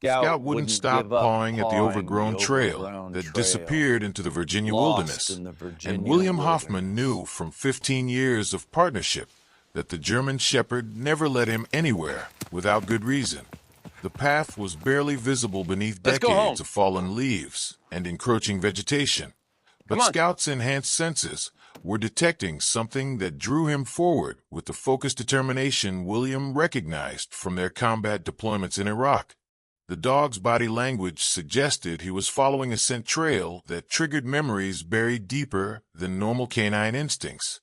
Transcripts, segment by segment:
Scout wouldn't stop pawing at the overgrown trail that disappeared into the Virginia wilderness, and William Hoffman knew from 15 years of partnership that the German Shepherd never led him anywhere without good reason. The path was barely visible beneath decades of fallen leaves and encroaching vegetation, but Scout's enhanced senses were detecting something that drew him forward with the focused determination William recognized from their combat deployments in Iraq. The dog's body language suggested he was following a scent trail that triggered memories buried deeper than normal canine instincts.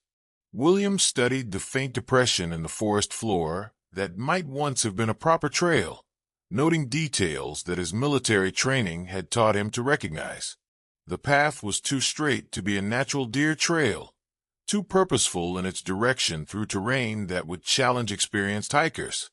William studied the faint depression in the forest floor that might once have been a proper trail, noting details that his military training had taught him to recognize. The path was too straight to be a natural deer trail, too purposeful in its direction through terrain that would challenge experienced hikers.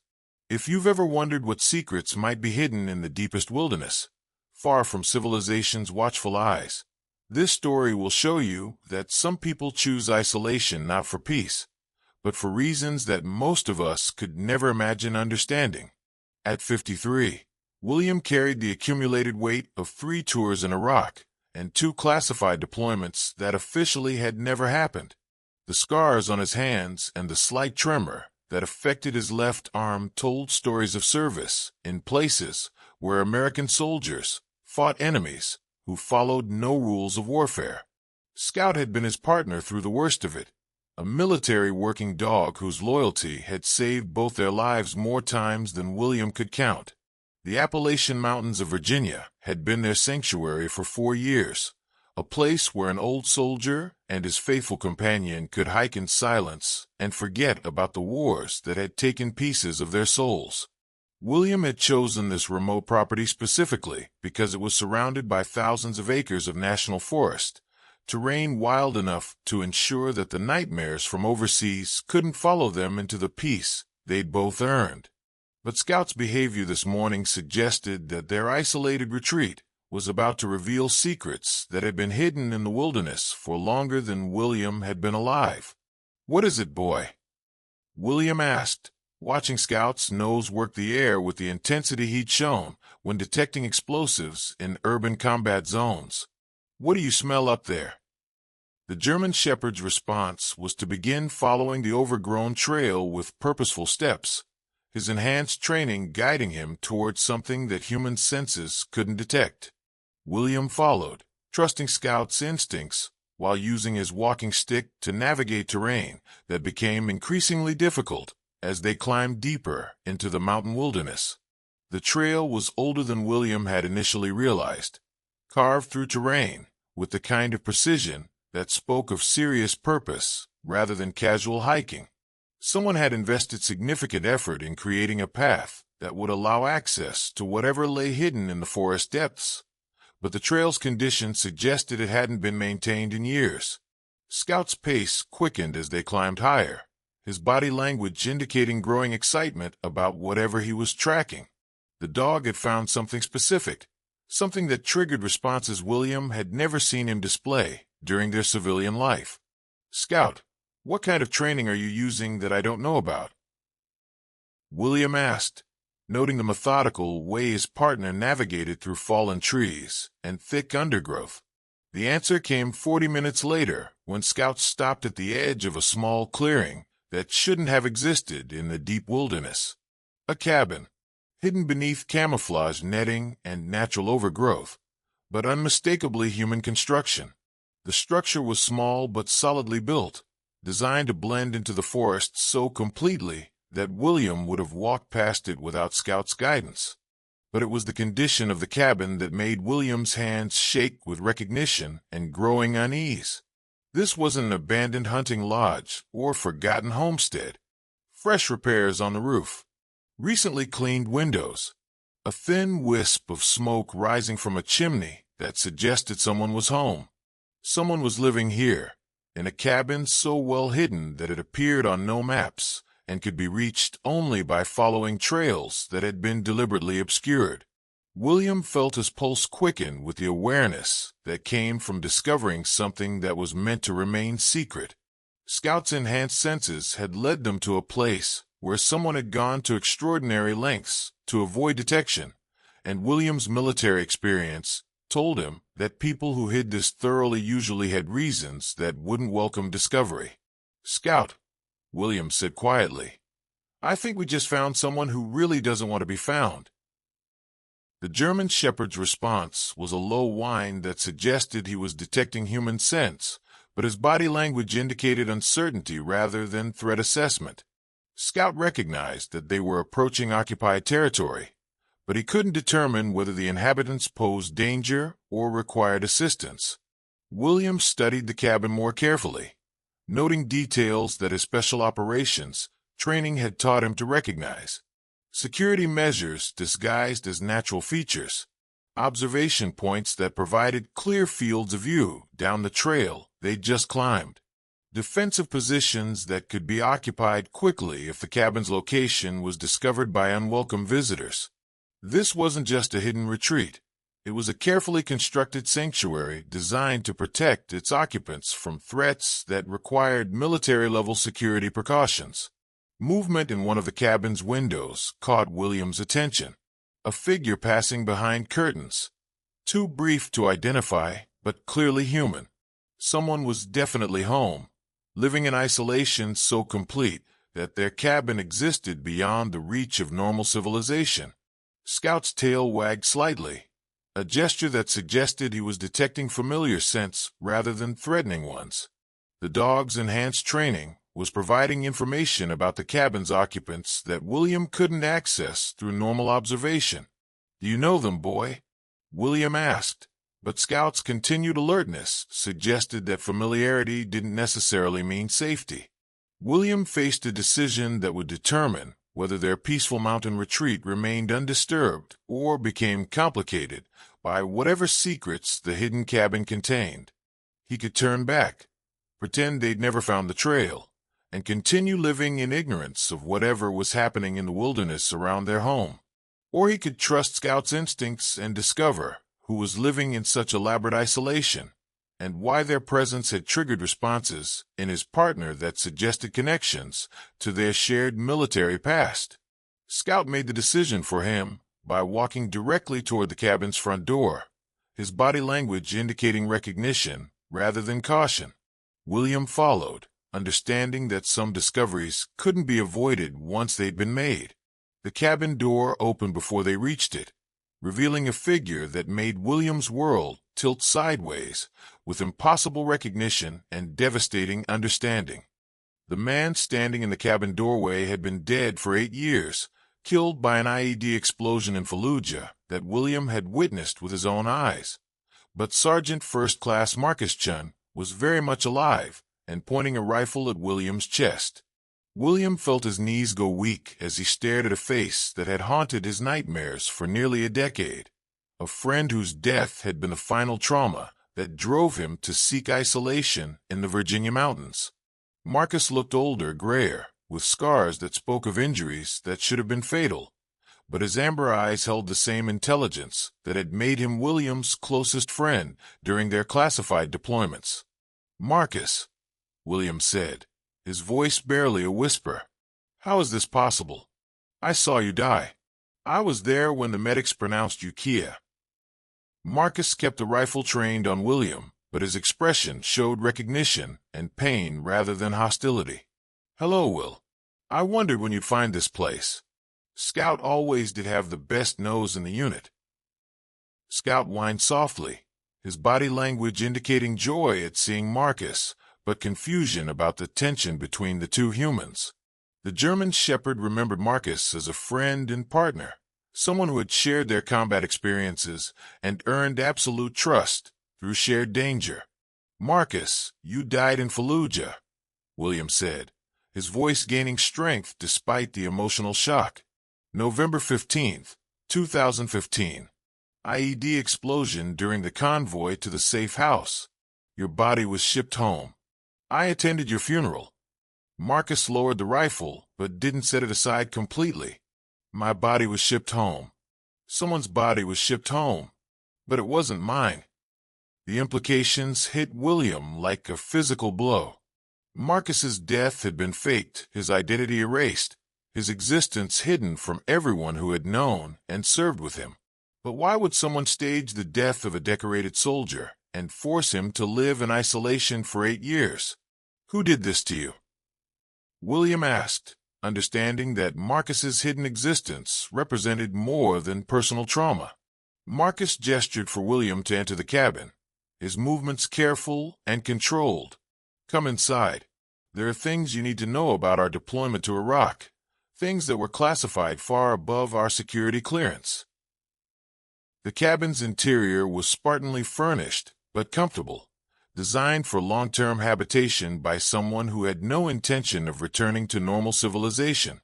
If you've ever wondered what secrets might be hidden in the deepest wilderness, far from civilization's watchful eyes, this story will show you that some people choose isolation not for peace, but for reasons that most of us could never imagine understanding. At 53, William carried the accumulated weight of 3 tours in Iraq and 2 classified deployments that officially had never happened. The scars on his hands and the slight tremor that affected his left arm told stories of service in places where American soldiers fought enemies who followed no rules of warfare. Scout had been his partner through the worst of it, a military working dog whose loyalty had saved both their lives more times than William could count. The Appalachian Mountains of Virginia had been their sanctuary for 4 years, a place where an old soldier and his faithful companion could hike in silence and forget about the wars that had taken pieces of their souls. William had chosen this remote property specifically because it was surrounded by thousands of acres of national forest, terrain wild enough to ensure that the nightmares from overseas couldn't follow them into the peace they'd both earned. But Scout's behavior this morning suggested that their isolated retreat was about to reveal secrets that had been hidden in the wilderness for longer than William had been alive. "What is it, boy?" William asked, watching Scout's nose work the air with the intensity he'd shown when detecting explosives in urban combat zones. "What do you smell up there?" The German Shepherd's response was to begin following the overgrown trail with purposeful steps, his enhanced training guiding him towards something that human senses couldn't detect. William followed, trusting Scout's instincts while using his walking stick to navigate terrain that became increasingly difficult as they climbed deeper into the mountain wilderness. The trail was older than William had initially realized, carved through terrain with the kind of precision that spoke of serious purpose rather than casual hiking. Someone had invested significant effort in creating a path that would allow access to whatever lay hidden in the forest depths, but the trail's condition suggested it hadn't been maintained in years. Scout's pace quickened as they climbed higher, his body language indicating growing excitement about whatever he was tracking. The dog had found something specific, something that triggered responses William had never seen him display during their civilian life. "Scout, what kind of training are you using that I don't know about?" William asked, noting the methodical way his partner navigated through fallen trees and thick undergrowth. The answer came 40 minutes later when Scout stopped at the edge of a small clearing that shouldn't have existed in the deep wilderness. A cabin, hidden beneath camouflage netting and natural overgrowth, but unmistakably human construction. The structure was small but solidly built, designed to blend into the forest so completely that William would have walked past it without Scout's guidance. But it was the condition of the cabin that made William's hands shake with recognition and growing unease. This wasn't an abandoned hunting lodge or forgotten homestead. Fresh repairs on the roof, recently cleaned windows, a thin wisp of smoke rising from a chimney that suggested someone was home. Someone was living here, in a cabin so well hidden that it appeared on no maps and could be reached only by following trails that had been deliberately obscured. William felt his pulse quicken with the awareness that came from discovering something that was meant to remain secret. Scout's enhanced senses had led them to a place where someone had gone to extraordinary lengths to avoid detection, and William's military experience told him that people who hid this thoroughly usually had reasons that wouldn't welcome discovery. "Scout," William said quietly, "I think we just found someone who really doesn't want to be found." The German shepherd's response was a low whine that suggested he was detecting human sense, but his body language indicated uncertainty rather than threat assessment. Scout recognized that they were approaching occupied territory, but he couldn't determine whether the inhabitants posed danger or required assistance. William studied the cabin more carefully, noting details that his special operations training had taught him to recognize. Security measures disguised as natural features, observation points that provided clear fields of view down the trail they'd just climbed, defensive positions that could be occupied quickly if the cabin's location was discovered by unwelcome visitors. This wasn't just a hidden retreat. It was a carefully constructed sanctuary designed to protect its occupants from threats that required military-level security precautions. Movement in one of the cabin's windows caught William's attention. A figure passing behind curtains. Too brief to identify, but clearly human. Someone was definitely home, living in isolation so complete that their cabin existed beyond the reach of normal civilization. Scout's tail wagged slightly, a gesture that suggested he was detecting familiar scents rather than threatening ones. The dog's enhanced training was providing information about the cabin's occupants that William couldn't access through normal observation. "Do you know them, boy?" William asked, but Scout's continued alertness suggested that familiarity didn't necessarily mean safety. William faced a decision that would determine whether their peaceful mountain retreat remained undisturbed or became complicated by whatever secrets the hidden cabin contained. He could turn back, pretend they'd never found the trail, and continue living in ignorance of whatever was happening in the wilderness around their home. Or he could trust Scout's instincts and discover who was living in such elaborate isolation, and why their presence had triggered responses in his partner that suggested connections to their shared military past. Scout made the decision for him by walking directly toward the cabin's front door, his body language indicating recognition rather than caution. William followed, understanding that some discoveries couldn't be avoided once they'd been made. The cabin door opened before they reached it, revealing a figure that made William's world tilt sideways with impossible recognition and devastating understanding. The man standing in the cabin doorway had been dead for 8 years, killed by an IED explosion in Fallujah that William had witnessed with his own eyes. But Sergeant First Class Marcus Chen was very much alive and pointing a rifle at William's chest. William felt his knees go weak as he stared at a face that had haunted his nightmares for nearly a decade. A friend whose death had been the final trauma that drove him to seek isolation in the Virginia mountains. Marcus looked older, grayer, with scars that spoke of injuries that should have been fatal, but his amber eyes held the same intelligence that had made him William's closest friend during their classified deployments. "Marcus," William said, his voice barely a whisper, "how is this possible? I saw you die. I was there when the medics pronounced you Kia." Marcus kept the rifle trained on William, but his expression showed recognition and pain rather than hostility. "Hello, Will. I wondered when you'd find this place. Scout always did have the best nose in the unit." Scout whined softly, his body language indicating joy at seeing Marcus, but confusion about the tension between the two humans. The German shepherd remembered Marcus as a friend and partner, someone who had shared their combat experiences and earned absolute trust through shared danger. "Marcus, you died in Fallujah," William said, his voice gaining strength despite the emotional shock. "November 15th, 2015. IED explosion during the convoy to the safe house. Your body was shipped home. I attended your funeral." Marcus lowered the rifle, but didn't set it aside completely. "My body was shipped home. Someone's body was shipped home, but it wasn't mine." The implications hit William like a physical blow. Marcus's death had been faked, his identity erased, his existence hidden from everyone who had known and served with him. But why would someone stage the death of a decorated soldier and force him to live in isolation for 8 years? Who did this to you? William asked, understanding that Marcus's hidden existence represented more than personal trauma. Marcus gestured for William to enter the cabin, his movements careful and controlled. Come inside. There are things you need to know about our deployment to Iraq, things that were classified far above our security clearance. The cabin's interior was spartanly furnished, but comfortable, designed for long-term habitation by someone who had no intention of returning to normal civilization.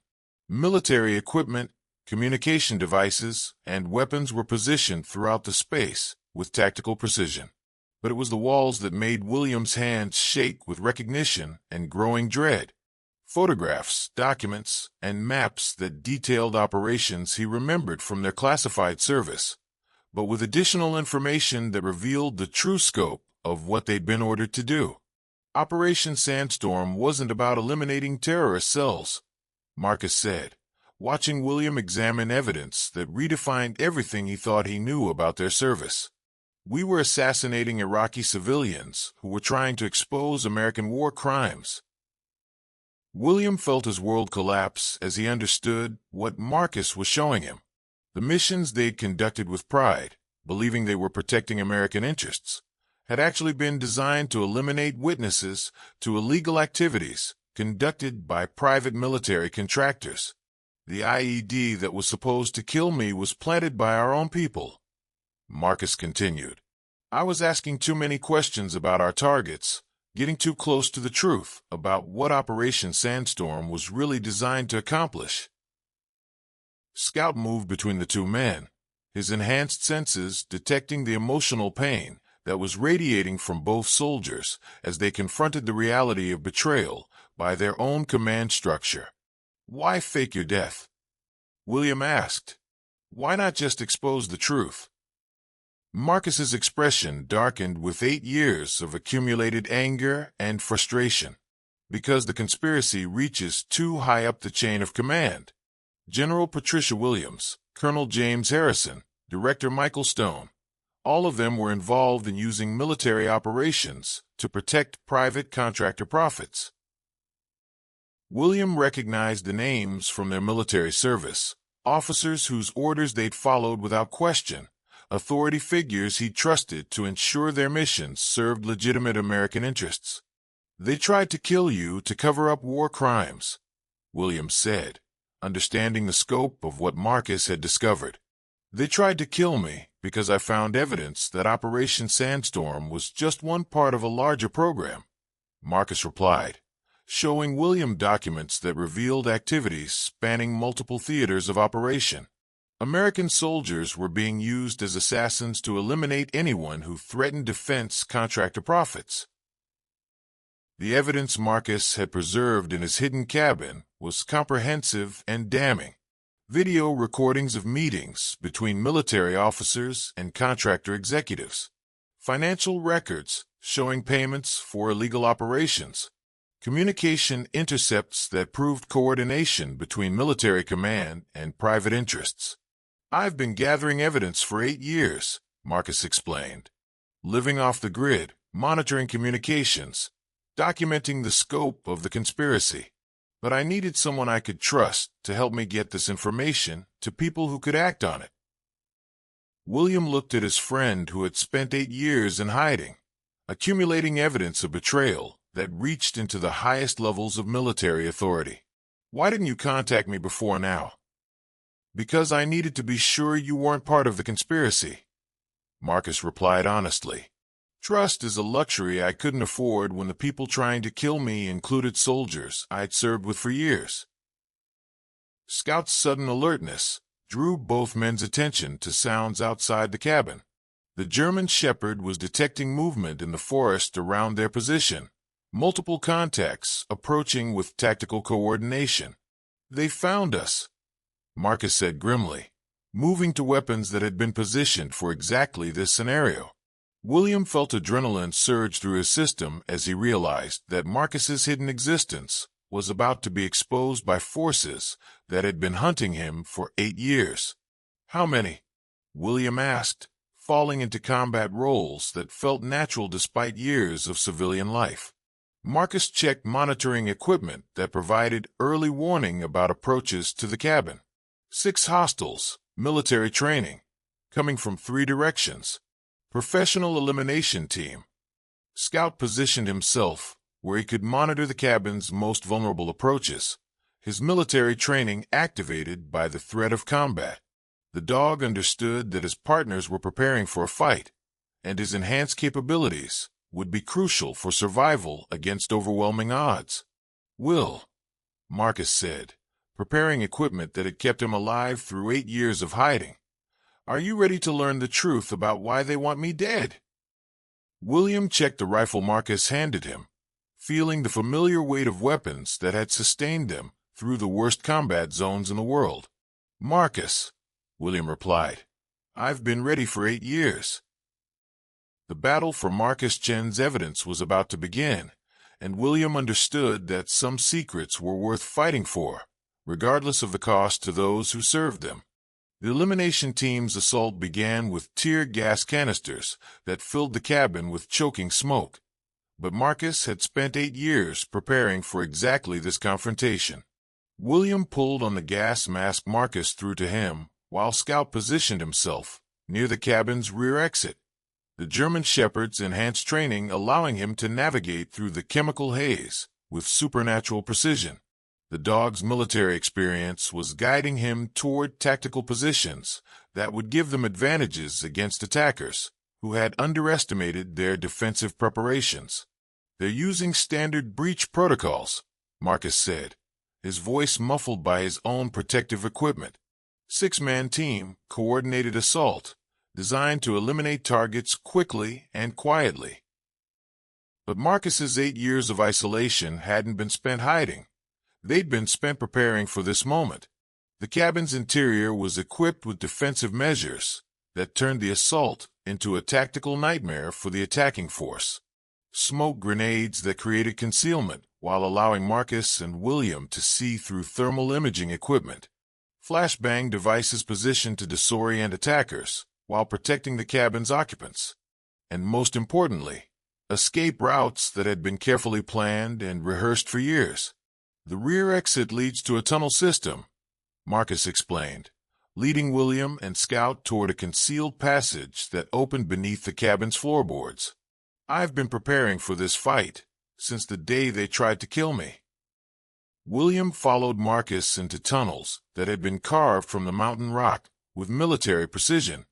Military equipment, communication devices, and weapons were positioned throughout the space with tactical precision. But it was the walls that made William's hands shake with recognition and growing dread. Photographs, documents, and maps that detailed operations he remembered from their classified service, but with additional information that revealed the true scope of what they'd been ordered to do. Operation Sandstorm wasn't about eliminating terrorist cells, Marcus said, watching William examine evidence that redefined everything he thought he knew about their service. We were assassinating Iraqi civilians who were trying to expose American war crimes. William felt his world collapse as he understood what Marcus was showing him. The missions they'd conducted with pride, believing they were protecting American interests, had actually been designed to eliminate witnesses to illegal activities conducted by private military contractors. The IED that was supposed to kill me was planted by our own people, Marcus continued. I was asking too many questions about our targets, getting too close to the truth about what Operation Sandstorm was really designed to accomplish. Scout moved between the two men, his enhanced senses detecting the emotional pain that was radiating from both soldiers as they confronted the reality of betrayal by their own command structure. Why fake your death? William asked. Why not just expose the truth? Marcus's expression darkened with 8 years of accumulated anger and frustration. Because the conspiracy reaches too high up the chain of command. General Patricia Williams, Colonel James Harrison, Director Michael Stone, all of them were involved in using military operations to protect private contractor profits. William recognized the names from their military service, officers whose orders they'd followed without question, authority figures he trusted to ensure their missions served legitimate American interests. They tried to kill you to cover up war crimes, William said, understanding the scope of what Marcus had discovered. They tried to kill me because I found evidence that Operation Sandstorm was just one part of a larger program, Marcus replied, showing William documents that revealed activities spanning multiple theaters of operation. American soldiers were being used as assassins to eliminate anyone who threatened defense contractor profits. The evidence Marcus had preserved in his hidden cabin was comprehensive and damning. Video recordings of meetings between military officers and contractor executives. Financial records showing payments for illegal operations. Communication intercepts that proved coordination between military command and private interests. I've been gathering evidence for 8 years, Marcus explained. Living off the grid, monitoring communications, documenting the scope of the conspiracy. But I needed someone I could trust to help me get this information to people who could act on it. William looked at his friend who had spent 8 years in hiding, accumulating evidence of betrayal that reached into the highest levels of military authority. Why didn't you contact me before now? Because I needed to be sure you weren't part of the conspiracy, Marcus replied honestly. Trust is a luxury I couldn't afford when the people trying to kill me included soldiers I'd served with for years. Scout's sudden alertness drew both men's attention to sounds outside the cabin. The German shepherd was detecting movement in the forest around their position, multiple contacts approaching with tactical coordination. They found us, Marcus said grimly, moving to weapons that had been positioned for exactly this scenario. William felt adrenaline surge through his system as he realized that Marcus's hidden existence was about to be exposed by forces that had been hunting him for 8 years. How many? William asked, falling into combat roles that felt natural despite years of civilian life. Marcus checked monitoring equipment that provided early warning about approaches to the cabin. 6 hostiles, military training, coming from 3 directions. Professional elimination team. Scout positioned himself where he could monitor the cabin's most vulnerable approaches, his military training activated by the threat of combat. The dog understood that his partners were preparing for a fight, and his enhanced capabilities would be crucial for survival against overwhelming odds. "Will," Marcus said, preparing equipment that had kept him alive through 8 years of hiding. "Are you ready to learn the truth about why they want me dead?" William checked the rifle Marcus handed him, feeling the familiar weight of weapons that had sustained them through the worst combat zones in the world. "Marcus," William replied, "I've been ready for 8 years." The battle for Marcus Chen's evidence was about to begin, and William understood that some secrets were worth fighting for, regardless of the cost to those who served them. The elimination team's assault began with tear gas canisters that filled the cabin with choking smoke. But Marcus had spent 8 years preparing for exactly this confrontation. William pulled on the gas mask Marcus threw to him, while Scout positioned himself near the cabin's rear exit, the German Shepherd's enhanced training allowing him to navigate through the chemical haze with supernatural precision. The dog's military experience was guiding him toward tactical positions that would give them advantages against attackers who had underestimated their defensive preparations. "They're using standard breach protocols," Marcus said, his voice muffled by his own protective equipment. 6-man team, coordinated assault, designed to eliminate targets quickly and quietly. But Marcus's 8 years of isolation hadn't been spent hiding. They'd been spent preparing for this moment. The cabin's interior was equipped with defensive measures that turned the assault into a tactical nightmare for the attacking force. Smoke grenades that created concealment while allowing Marcus and William to see through thermal imaging equipment. Flashbang devices positioned to disorient attackers while protecting the cabin's occupants. And most importantly, escape routes that had been carefully planned and rehearsed for years. "The rear exit leads to a tunnel system," Marcus explained, leading William and Scout toward a concealed passage that opened beneath the cabin's floorboards. "I've been preparing for this fight since the day they tried to kill me." William followed Marcus into tunnels that had been carved from the mountain rock with military precision,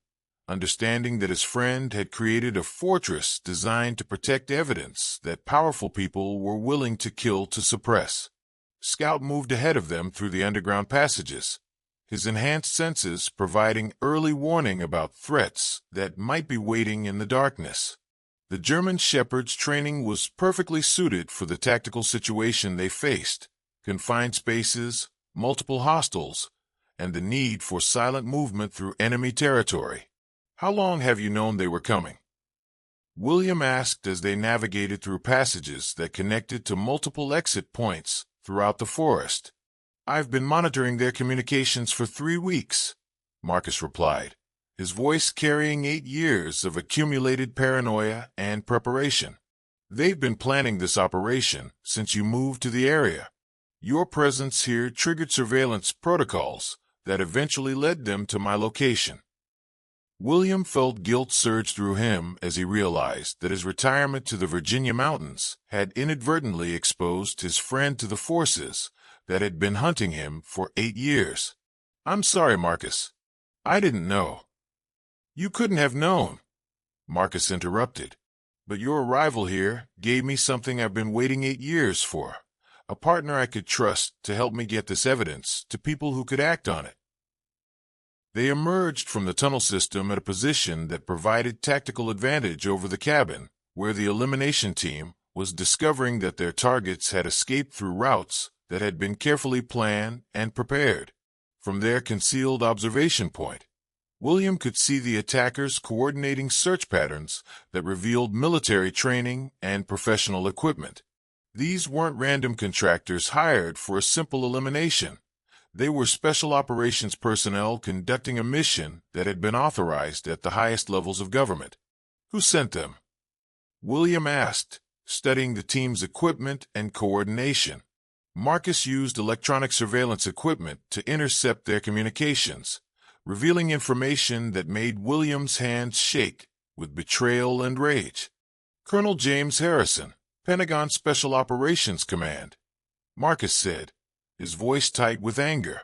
understanding that his friend had created a fortress designed to protect evidence that powerful people were willing to kill to suppress. Scout moved ahead of them through the underground passages, his enhanced senses providing early warning about threats that might be waiting in the darkness. The German Shepherd's training was perfectly suited for the tactical situation they faced: confined spaces, multiple hostiles, and the need for silent movement through enemy territory. "How long have you known they were coming?" William asked as they navigated through passages that connected to multiple exit points throughout the forest. "I've been monitoring their communications for 3 weeks, Marcus replied, his voice carrying 8 years of accumulated paranoia and preparation. "They've been planning this operation since you moved to the area. Your presence here triggered surveillance protocols that eventually led them to my location." William felt guilt surge through him as he realized that his retirement to the Virginia mountains had inadvertently exposed his friend to the forces that had been hunting him for 8 years. "I'm sorry, Marcus. I didn't know." "You couldn't have known," Marcus interrupted. "But your arrival here gave me something I've been waiting 8 years for, a partner I could trust to help me get this evidence to people who could act on it." They emerged from the tunnel system at a position that provided tactical advantage over the cabin, where the elimination team was discovering that their targets had escaped through routes that had been carefully planned and prepared. From their concealed observation point, William could see the attackers coordinating search patterns that revealed military training and professional equipment. These weren't random contractors hired for a simple elimination. They were special operations personnel conducting a mission that had been authorized at the highest levels of government. Who sent them? William asked, studying the team's equipment and coordination. Marcus used electronic surveillance equipment to intercept their communications, revealing information that made William's hands shake with betrayal and rage. Colonel James Harrison, Pentagon Special Operations Command, Marcus said, his voice tight with anger.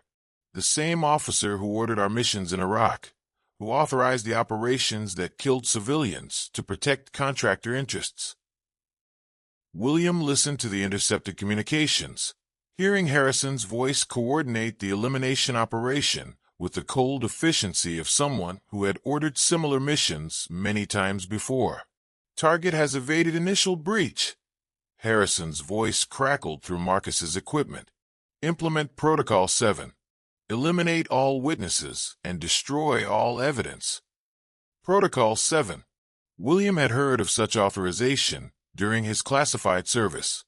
The same officer who ordered our missions in Iraq, who authorized the operations that killed civilians to protect contractor interests. William listened to the intercepted communications, hearing Harrison's voice coordinate the elimination operation with the cold efficiency of someone who had ordered similar missions many times before. Target has evaded initial breach. Harrison's voice crackled through Marcus's equipment. Implement Protocol 7. Eliminate all witnesses and destroy all evidence. Protocol 7. William had heard of such authorization during his classified service.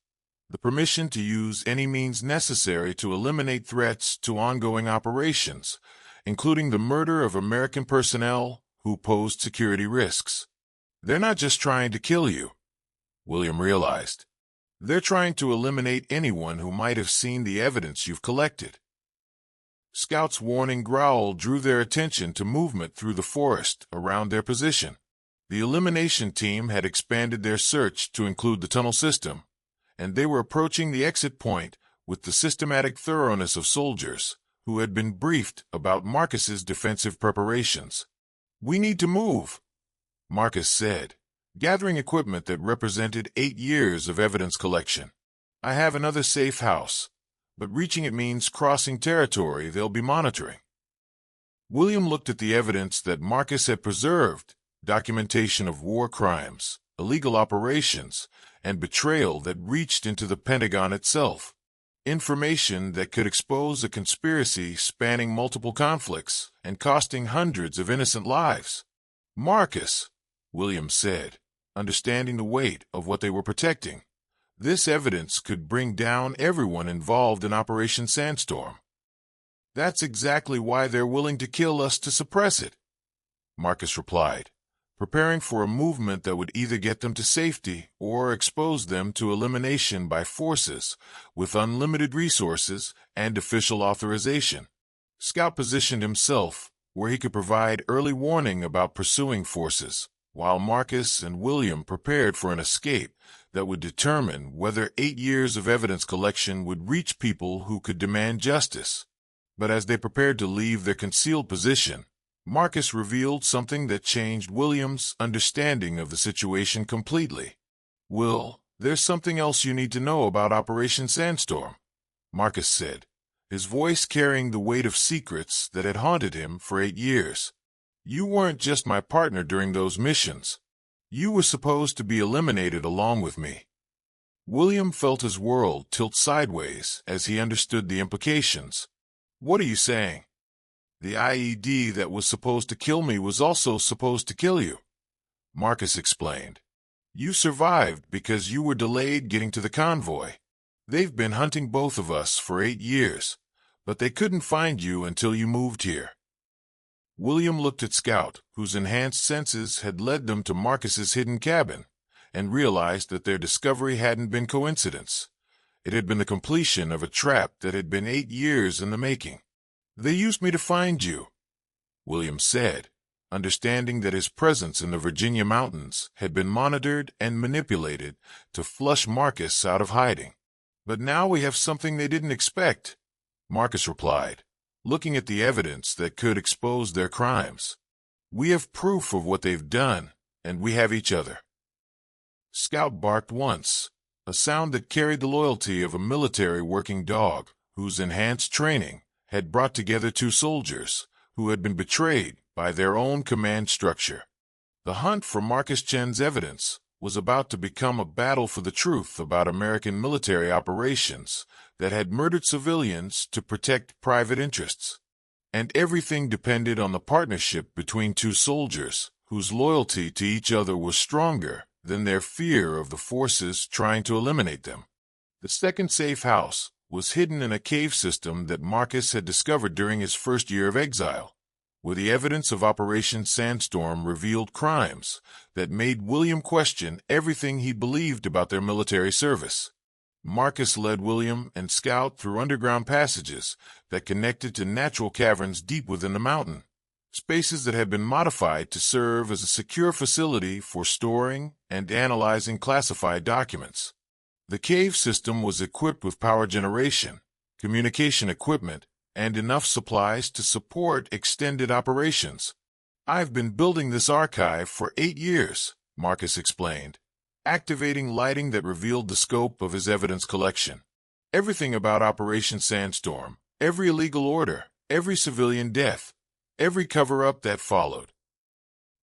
The permission to use any means necessary to eliminate threats to ongoing operations, including the murder of American personnel who posed security risks. They're not just trying to kill you, William realized. They're trying to eliminate anyone who might have seen the evidence you've collected. Scout's warning growl drew their attention to movement through the forest around their position. The elimination team had expanded their search to include the tunnel system, and they were approaching the exit point with the systematic thoroughness of soldiers who had been briefed about Marcus's defensive preparations. "We need to move," Marcus said, gathering equipment that represented 8 years of evidence collection. "I have another safe house, but reaching it means crossing territory they'll be monitoring." William looked at the evidence that Marcus had preserved, documentation of war crimes, illegal operations, and betrayal that reached into the Pentagon itself. Information that could expose a conspiracy spanning multiple conflicts and costing hundreds of innocent lives. "Marcus," William said, understanding the weight of what they were protecting, "this evidence could bring down everyone involved in Operation Sandstorm." "That's exactly why they're willing to kill us to suppress it," Marcus replied, preparing for a movement that would either get them to safety or expose them to elimination by forces with unlimited resources and official authorization. Scout positioned himself where he could provide early warning about pursuing forces, while Marcus and William prepared for an escape that would determine whether 8 years of evidence collection would reach people who could demand justice. But as they prepared to leave their concealed position, Marcus revealed something that changed William's understanding of the situation completely. "Will, there's something else you need to know about Operation Sandstorm," Marcus said, his voice carrying the weight of secrets that had haunted him for 8 years. "You weren't just my partner during those missions. You were supposed to be eliminated along with me." William felt his world tilt sideways as he understood the implications. "What are you saying?" "The IED that was supposed to kill me was also supposed to kill you," Marcus explained. "You survived because you were delayed getting to the convoy. They've been hunting both of us for 8 years, but they couldn't find you until you moved here." William looked at Scout, whose enhanced senses had led them to Marcus's hidden cabin, and realized that their discovery hadn't been coincidence. It had been the completion of a trap that had been 8 years in the making. "They used me to find you," William said, understanding that his presence in the Virginia mountains had been monitored and manipulated to flush Marcus out of hiding. "But now we have something they didn't expect," Marcus replied, looking at the evidence that could expose their crimes. "We have proof of what they've done, and we have each other." Scout barked once, a sound that carried the loyalty of a military working dog whose enhanced training had brought together 2 soldiers who had been betrayed by their own command structure. The hunt for Marcus Chen's evidence was about to become a battle for the truth about American military operations that had murdered civilians to protect private interests. And everything depended on the partnership between 2 soldiers whose loyalty to each other was stronger than their fear of the forces trying to eliminate them. The second safe house was hidden in a cave system that Marcus had discovered during his first year of exile, where the evidence of Operation Sandstorm revealed crimes that made William question everything he believed about their military service. Marcus led William and Scout through underground passages that connected to natural caverns deep within the mountain, spaces that had been modified to serve as a secure facility for storing and analyzing classified documents. The cave system was equipped with power generation, communication equipment, and enough supplies to support extended operations. "I've been building this archive for 8 years," Marcus explained, activating lighting that revealed the scope of his evidence collection. Everything about Operation Sandstorm, every illegal order, every civilian death, every cover-up that followed.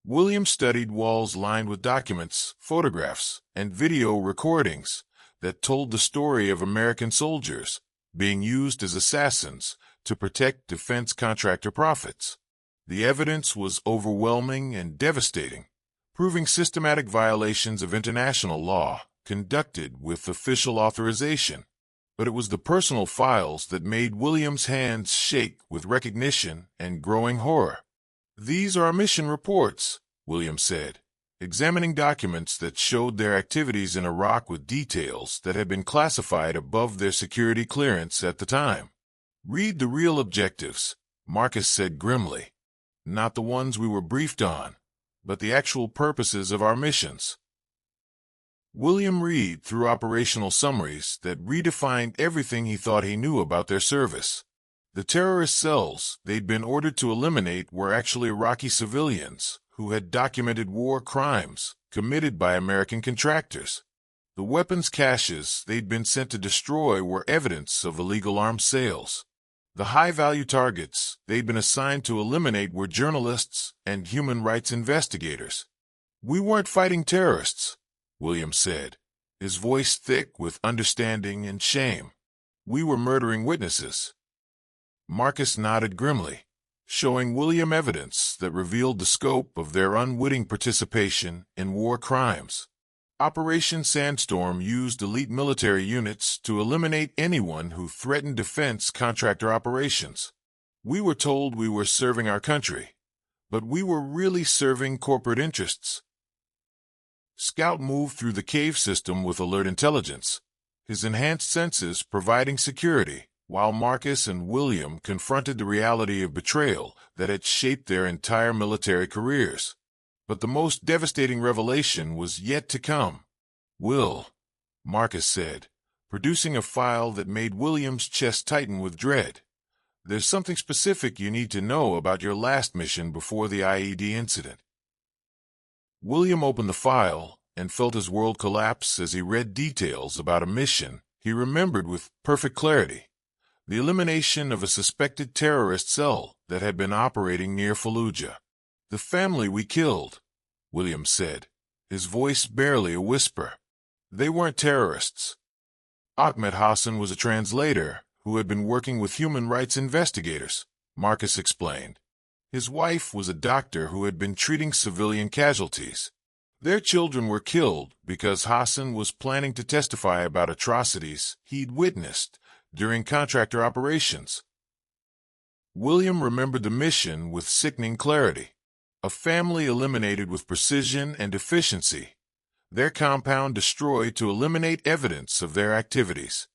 William studied walls lined with documents, photographs, and video recordings that told the story of American soldiers being used as assassins to protect defense contractor profits. The evidence was overwhelming and devastating, proving systematic violations of international law conducted with official authorization. But it was the personal files that made William's hands shake with recognition and growing horror. "These are our mission reports," William said, examining documents that showed their activities in Iraq with details that had been classified above their security clearance at the time. "Read the real objectives," Marcus said grimly. "Not the ones we were briefed on, but the actual purposes of our missions." William read through operational summaries that redefined everything he thought he knew about their service. The terrorist cells they'd been ordered to eliminate were actually Iraqi civilians who had documented war crimes committed by American contractors. The weapons caches they'd been sent to destroy were evidence of illegal arms sales. The high-value targets they'd been assigned to eliminate were journalists and human rights investigators. "We weren't fighting terrorists," William said, his voice thick with understanding and shame. "We were murdering witnesses." Marcus nodded grimly, showing William evidence that revealed the scope of their unwitting participation in war crimes. Operation Sandstorm used elite military units to eliminate anyone who threatened defense contractor operations. "We were told we were serving our country, but we were really serving corporate interests." Scout moved through the cave system with alert intelligence, his enhanced senses providing security, while Marcus and William confronted the reality of betrayal that had shaped their entire military careers. But the most devastating revelation was yet to come. "Will," Marcus said, producing a file that made William's chest tighten with dread. "There's something specific you need to know about your last mission before the IED incident." William opened the file and felt his world collapse as he read details about a mission he remembered with perfect clarity: the elimination of a suspected terrorist cell that had been operating near Fallujah. "The family we killed," William said, his voice barely a whisper. "They weren't terrorists." Ahmed Hassan was a translator who had been working with human rights investigators, Marcus explained. His wife was a doctor who had been treating civilian casualties. Their children were killed because Hassan was planning to testify about atrocities he'd witnessed during contractor operations. William remembered the mission with sickening clarity. A family eliminated with precision and efficiency. Their compound destroyed to eliminate evidence of their activities.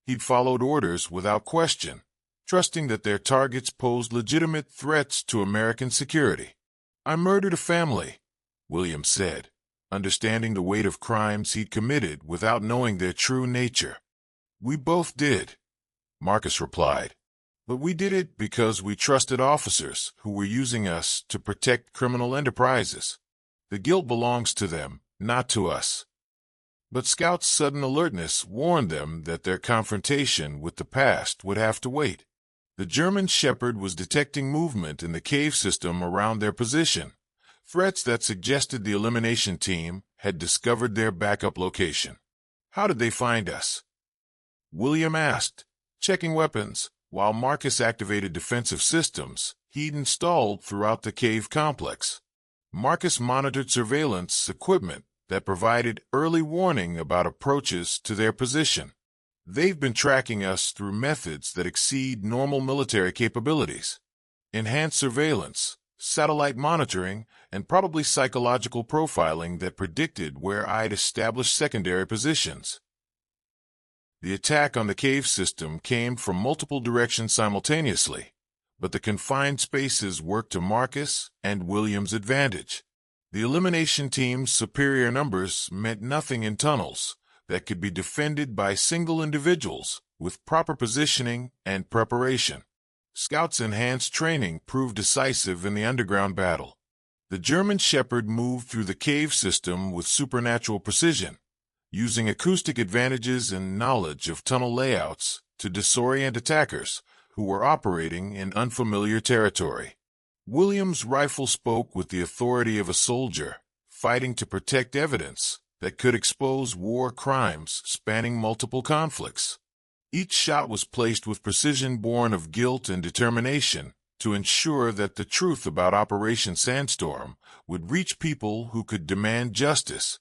He'd followed orders without question, trusting that their targets posed legitimate threats to American security. "I murdered a family," William said, understanding the weight of crimes he'd committed without knowing their true nature. "We both did," Marcus replied. "But we did it because we trusted officers who were using us to protect criminal enterprises. The guilt belongs to them, not to us." But Scout's sudden alertness warned them that their confrontation with the past would have to wait. The German Shepherd was detecting movement in the cave system around their position, threats that suggested the elimination team had discovered their backup location. "How did they find us?" William asked, checking weapons, while Marcus activated defensive systems he'd installed throughout the cave complex. Marcus monitored surveillance equipment that provided early warning about approaches to their position. They've been tracking us through methods that exceed normal military capabilities. Enhanced surveillance, satellite monitoring, and probably psychological profiling that predicted where I'd establish secondary positions. The attack on the cave system came from multiple directions simultaneously, but the confined spaces worked to Marcus and William's advantage. The elimination team's superior numbers meant nothing in tunnels that could be defended by single individuals with proper positioning and preparation. Scouts' enhanced training proved decisive in the underground battle. The German Shepherd moved through the cave system with supernatural precision, using acoustic advantages and knowledge of tunnel layouts to disorient attackers who were operating in unfamiliar territory. William's rifle spoke with the authority of a soldier, fighting to protect evidence that could expose war crimes spanning multiple conflicts. Each shot was placed with precision born of guilt and determination to ensure that the truth about Operation Sandstorm would reach people who could demand justice.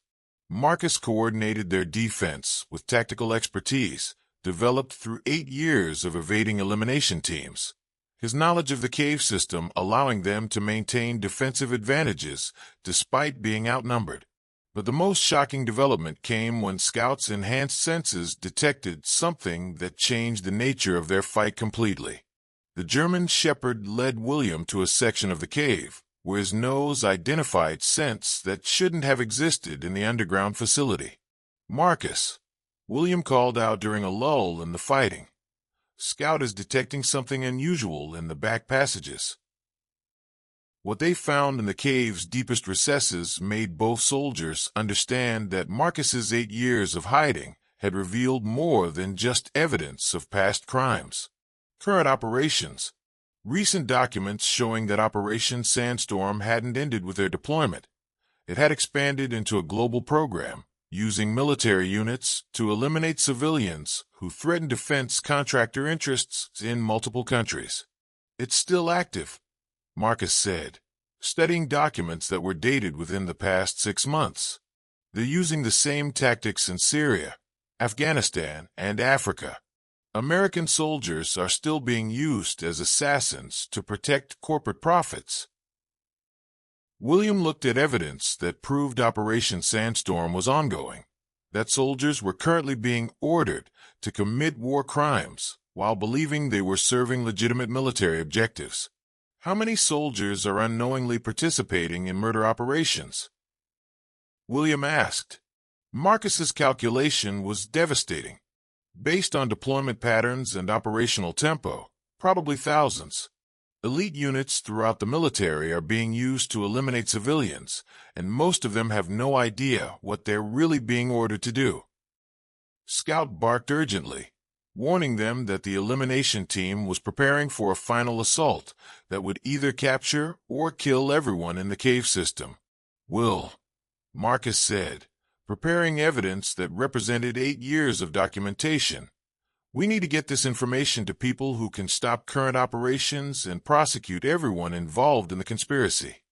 Marcus coordinated their defense with tactical expertise developed through 8 years of evading elimination teams, his knowledge of the cave system allowing them to maintain defensive advantages despite being outnumbered. But the most shocking development came when Scouts' enhanced senses detected something that changed the nature of their fight completely. The German Shepherd led William to a section of the cave where his nose identified scents that shouldn't have existed in the underground facility. "Marcus," William called out during a lull in the fighting. "Scout is detecting something unusual in the back passages." What they found in the cave's deepest recesses made both soldiers understand that Marcus's 8 years of hiding had revealed more than just evidence of past crimes. Current operations. Recent documents showing that Operation Sandstorm hadn't ended with their deployment. It had expanded into a global program, using military units to eliminate civilians who threatened defense contractor interests in multiple countries. "It's still active," Marcus said, studying documents that were dated within the past 6 months. "They're using the same tactics in Syria, Afghanistan, and Africa. American soldiers are still being used as assassins to protect corporate profits." William looked at evidence that proved Operation Sandstorm was ongoing, that soldiers were currently being ordered to commit war crimes while believing they were serving legitimate military objectives. How many soldiers are unknowingly participating in murder operations? William asked. Marcus's calculation was devastating. Based on deployment patterns and operational tempo, probably thousands. Elite units throughout the military are being used to eliminate civilians, and most of them have no idea what they're really being ordered to do. Scout barked urgently, warning them that the elimination team was preparing for a final assault that would either capture or kill everyone in the cave system. "Will," Marcus said, preparing evidence that represented 8 years of documentation. "We need to get this information to people who can stop current operations and prosecute everyone involved in the conspiracy."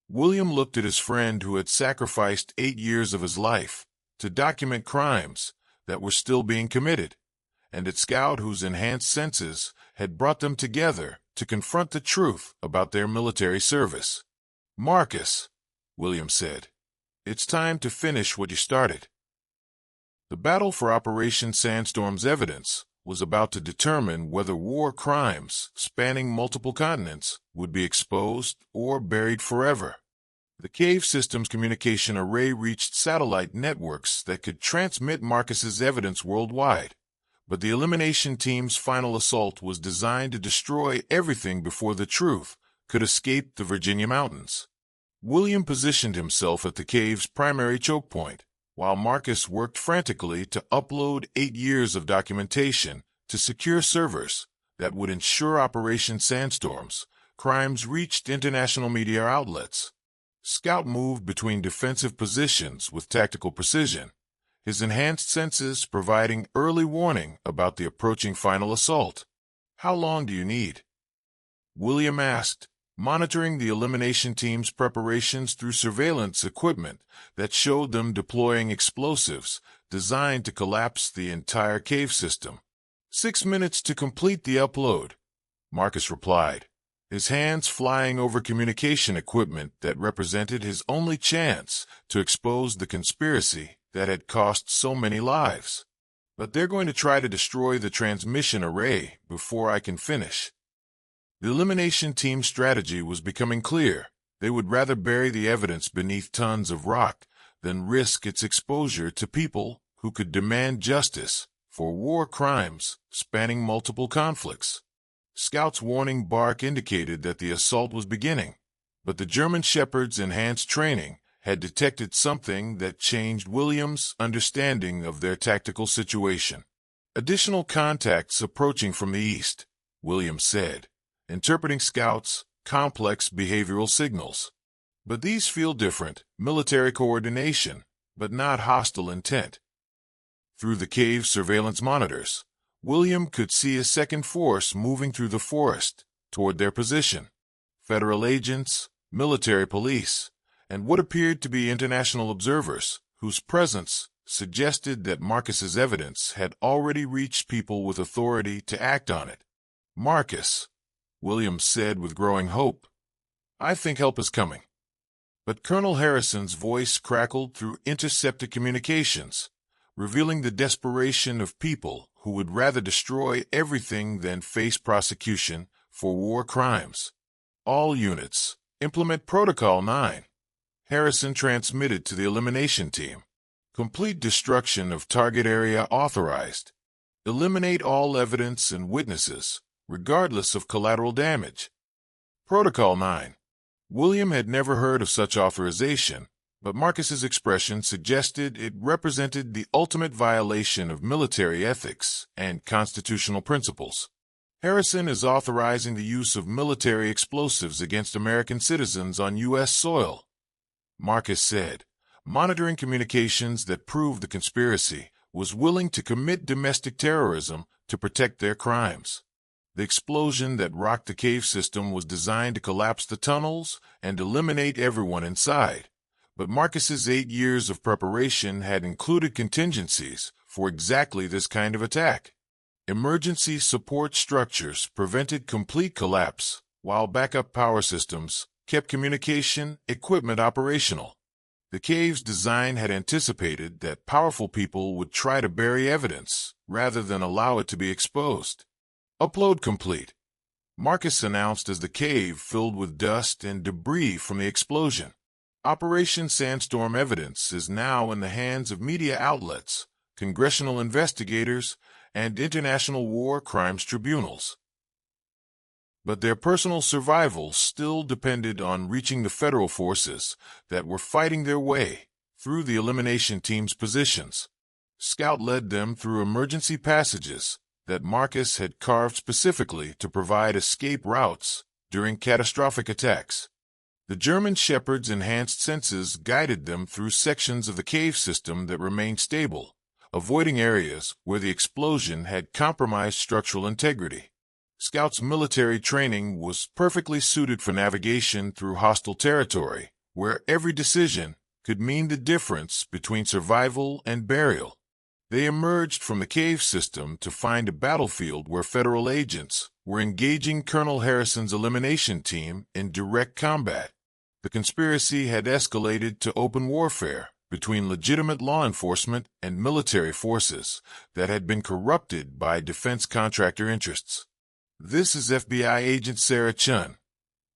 William looked at his friend who had sacrificed 8 years of his life to document crimes that were still being committed, and at Scout whose enhanced senses had brought them together to confront the truth about their military service. "Marcus," William said, "it's time to finish what you started." The battle for Operation Sandstorm's evidence was about to determine whether war crimes spanning multiple continents would be exposed or buried forever. The cave system's communication array reached satellite networks that could transmit Marcus's evidence worldwide, but the elimination team's final assault was designed to destroy everything before the truth could escape the Virginia mountains. William positioned himself at the cave's primary choke point, while Marcus worked frantically to upload 8 years of documentation to secure servers that would ensure Operation Sandstorm's crimes reached international media outlets. Scout moved between defensive positions with tactical precision, his enhanced senses providing early warning about the approaching final assault. "How long do you need?" William asked, monitoring the elimination team's preparations through surveillance equipment that showed them deploying explosives designed to collapse the entire cave system. 6 minutes to complete the upload, Marcus replied, his hands flying over communication equipment that represented his only chance to expose the conspiracy that had cost so many lives. But they're going to try to destroy the transmission array before I can finish. The elimination team's strategy was becoming clear. They would rather bury the evidence beneath tons of rock than risk its exposure to people who could demand justice for war crimes spanning multiple conflicts. Scout's warning bark indicated that the assault was beginning, but the German Shepherd's enhanced training had detected something that changed William's understanding of their tactical situation. Additional contacts approaching from the east, William said, interpreting Scout's complex behavioral signals. But these feel different, military coordination, but not hostile intent. Through the cave's surveillance monitors, William could see a second force moving through the forest toward their position. Federal agents, military police, and what appeared to be international observers, whose presence suggested that Marcus's evidence had already reached people with authority to act on it. Marcus, William said with growing hope, I think help is coming. But Colonel Harrison's voice crackled through intercepted communications, revealing the desperation of people who would rather destroy everything than face prosecution for war crimes. All units, implement Protocol 9. Harrison transmitted to the elimination team. Complete destruction of target area authorized. Eliminate all evidence and witnesses, regardless of collateral damage. Protocol 9. William had never heard of such authorization, but Marcus's expression suggested it represented the ultimate violation of military ethics and constitutional principles. Harrison is authorizing the use of military explosives against American citizens on U.S. soil, Marcus said, monitoring communications that proved the conspiracy was willing to commit domestic terrorism to protect their crimes. The explosion that rocked the cave system was designed to collapse the tunnels and eliminate everyone inside. But Marcus's 8 years of preparation had included contingencies for exactly this kind of attack. Emergency support structures prevented complete collapse, while backup power systems kept communication equipment operational. The cave's design had anticipated that powerful people would try to bury evidence rather than allow it to be exposed. Upload complete, Marcus announced as the cave filled with dust and debris from the explosion. Operation Sandstorm evidence is now in the hands of media outlets, congressional investigators, and international war crimes tribunals. But their personal survival still depended on reaching the federal forces that were fighting their way through the elimination team's positions. Scout led them through emergency passages that Marcus had carved specifically to provide escape routes during catastrophic attacks. The German Shepherd's enhanced senses guided them through sections of the cave system that remained stable, avoiding areas where the explosion had compromised structural integrity. Scout's military training was perfectly suited for navigation through hostile territory, where every decision could mean the difference between survival and burial. They emerged from the cave system to find a battlefield where federal agents were engaging Colonel Harrison's elimination team in direct combat. The conspiracy had escalated to open warfare between legitimate law enforcement and military forces that had been corrupted by defense contractor interests. This is FBI agent Sarah Chen,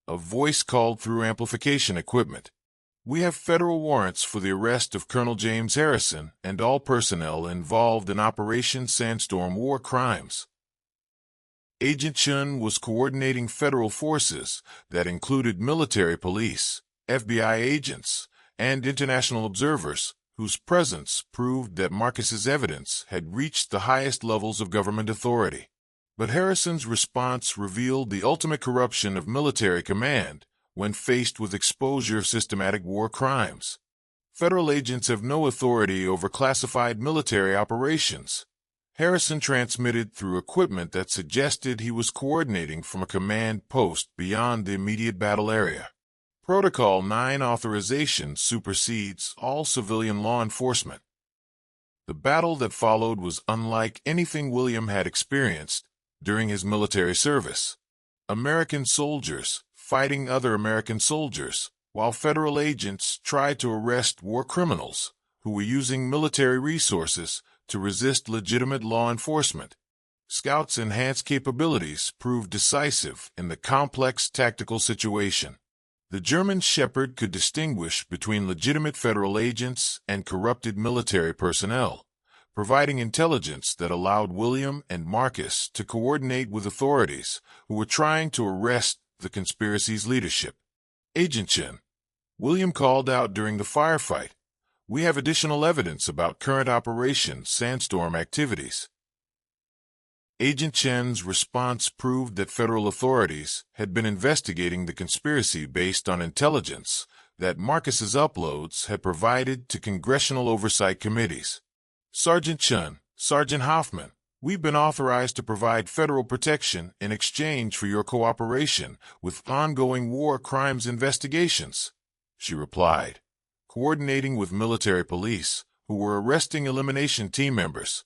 a voice called through amplification equipment. We have federal warrants for the arrest of Colonel James Harrison and all personnel involved in Operation Sandstorm war crimes. Agent Chen was coordinating federal forces that included military police, FBI agents, and international observers whose presence proved that Marcus's evidence had reached the highest levels of government authority. But Harrison's response revealed the ultimate corruption of military command when faced with exposure of systematic war crimes. Federal agents have no authority over classified military operations. Harrison transmitted through equipment that suggested he was coordinating from a command post beyond the immediate battle area. Protocol 9 authorization supersedes all civilian law enforcement. The battle that followed was unlike anything William had experienced during his military service. American soldiers fighting other American soldiers, while federal agents tried to arrest war criminals who were using military resources to resist legitimate law enforcement. Scout's enhanced capabilities proved decisive in the complex tactical situation. The German Shepherd could distinguish between legitimate federal agents and corrupted military personnel, providing intelligence that allowed William and Marcus to coordinate with authorities who were trying to arrest the conspiracy's leadership. Agent Chen, William called out during the firefight, "We have additional evidence about current Operation Sandstorm activities." Agent Chen's response proved that federal authorities had been investigating the conspiracy based on intelligence that Marcus's uploads had provided to congressional oversight committees. "Sergeant Chen, Sergeant Hoffman, we've been authorized to provide federal protection in exchange for your cooperation with ongoing war crimes investigations," she replied, coordinating with military police who were arresting elimination team members.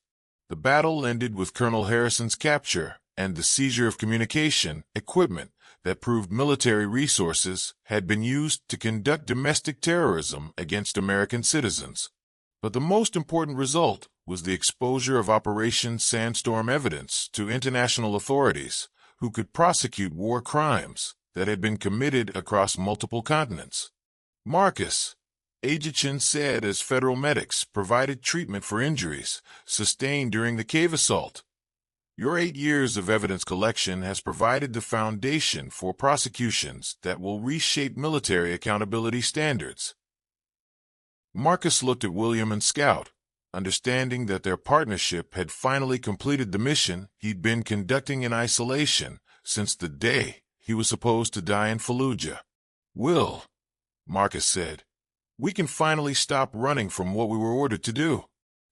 The battle ended with Colonel Harrison's capture and the seizure of communication equipment that proved military resources had been used to conduct domestic terrorism against American citizens. But the most important result was the exposure of Operation Sandstorm evidence to international authorities who could prosecute war crimes that had been committed across multiple continents. "Marcus," Agent Chen said as federal medics provided treatment for injuries sustained during the cave assault, "your 8 years of evidence collection has provided the foundation for prosecutions that will reshape military accountability standards." Marcus looked at William and Scout, understanding that their partnership had finally completed the mission he'd been conducting in isolation since the day he was supposed to die in Fallujah. "Will," Marcus said, "we can finally stop running from what we were ordered to do.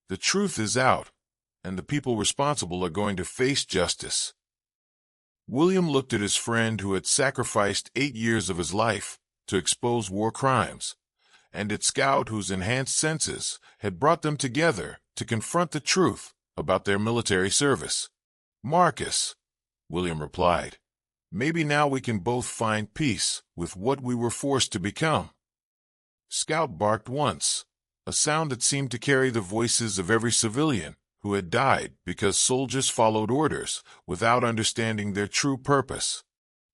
The truth is out, and the people responsible are going to face justice." William looked at his friend who had sacrificed 8 years of his life to expose war crimes, and at Scout whose enhanced senses had brought them together to confront the truth about their military service. "Marcus," William replied, "maybe now we can both find peace with what we were forced to become." Scout barked once, a sound that seemed to carry the voices of every civilian who had died because soldiers followed orders without understanding their true purpose.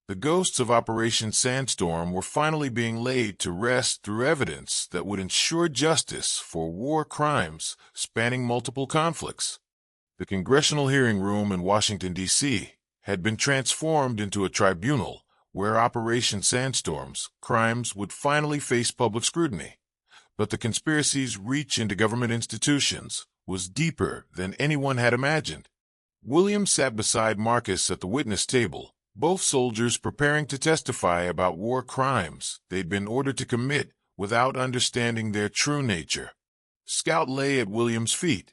The ghosts of Operation Sandstorm were finally being laid to rest through evidence that would ensure justice for war crimes spanning multiple conflicts. The congressional hearing room in Washington, D.C. had been transformed into a tribunal where Operation Sandstorm's crimes would finally face public scrutiny. But the conspiracy's reach into government institutions was deeper than anyone had imagined. William sat beside Marcus at the witness table, both soldiers preparing to testify about war crimes they'd been ordered to commit without understanding their true nature. Scout lay at William's feet,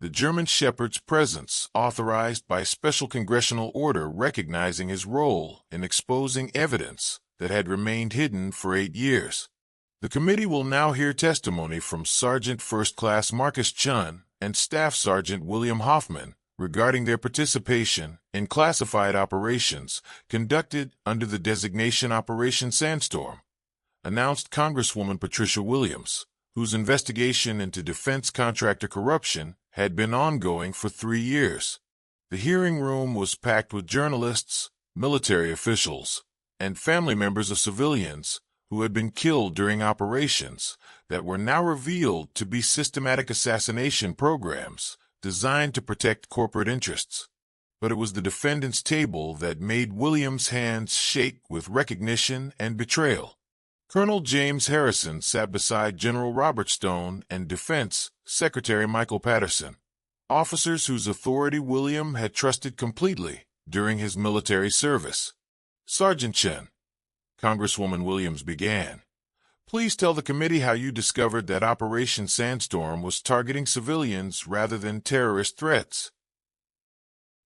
the German Shepherd's presence authorized by special congressional order recognizing his role in exposing evidence that had remained hidden for 8 years. The committee will now hear testimony from Sergeant First Class Marcus Chen and Staff Sergeant William Hoffman regarding their participation in classified operations conducted under the designation Operation Sandstorm, announced Congresswoman Patricia Williams, whose investigation into defense contractor corruption had been ongoing for 3 years. The hearing room was packed with journalists, military officials, and family members of civilians who had been killed during operations that were now revealed to be systematic assassination programs designed to protect corporate interests. But it was the defendant's table that made William's hands shake with recognition and betrayal. Colonel James Harrison sat beside General Robert Stone and Defense Secretary Michael Patterson, officers whose authority William had trusted completely during his military service. "Sergeant Chen," Congresswoman Williams began, "please tell the committee how you discovered that Operation Sandstorm was targeting civilians rather than terrorist threats."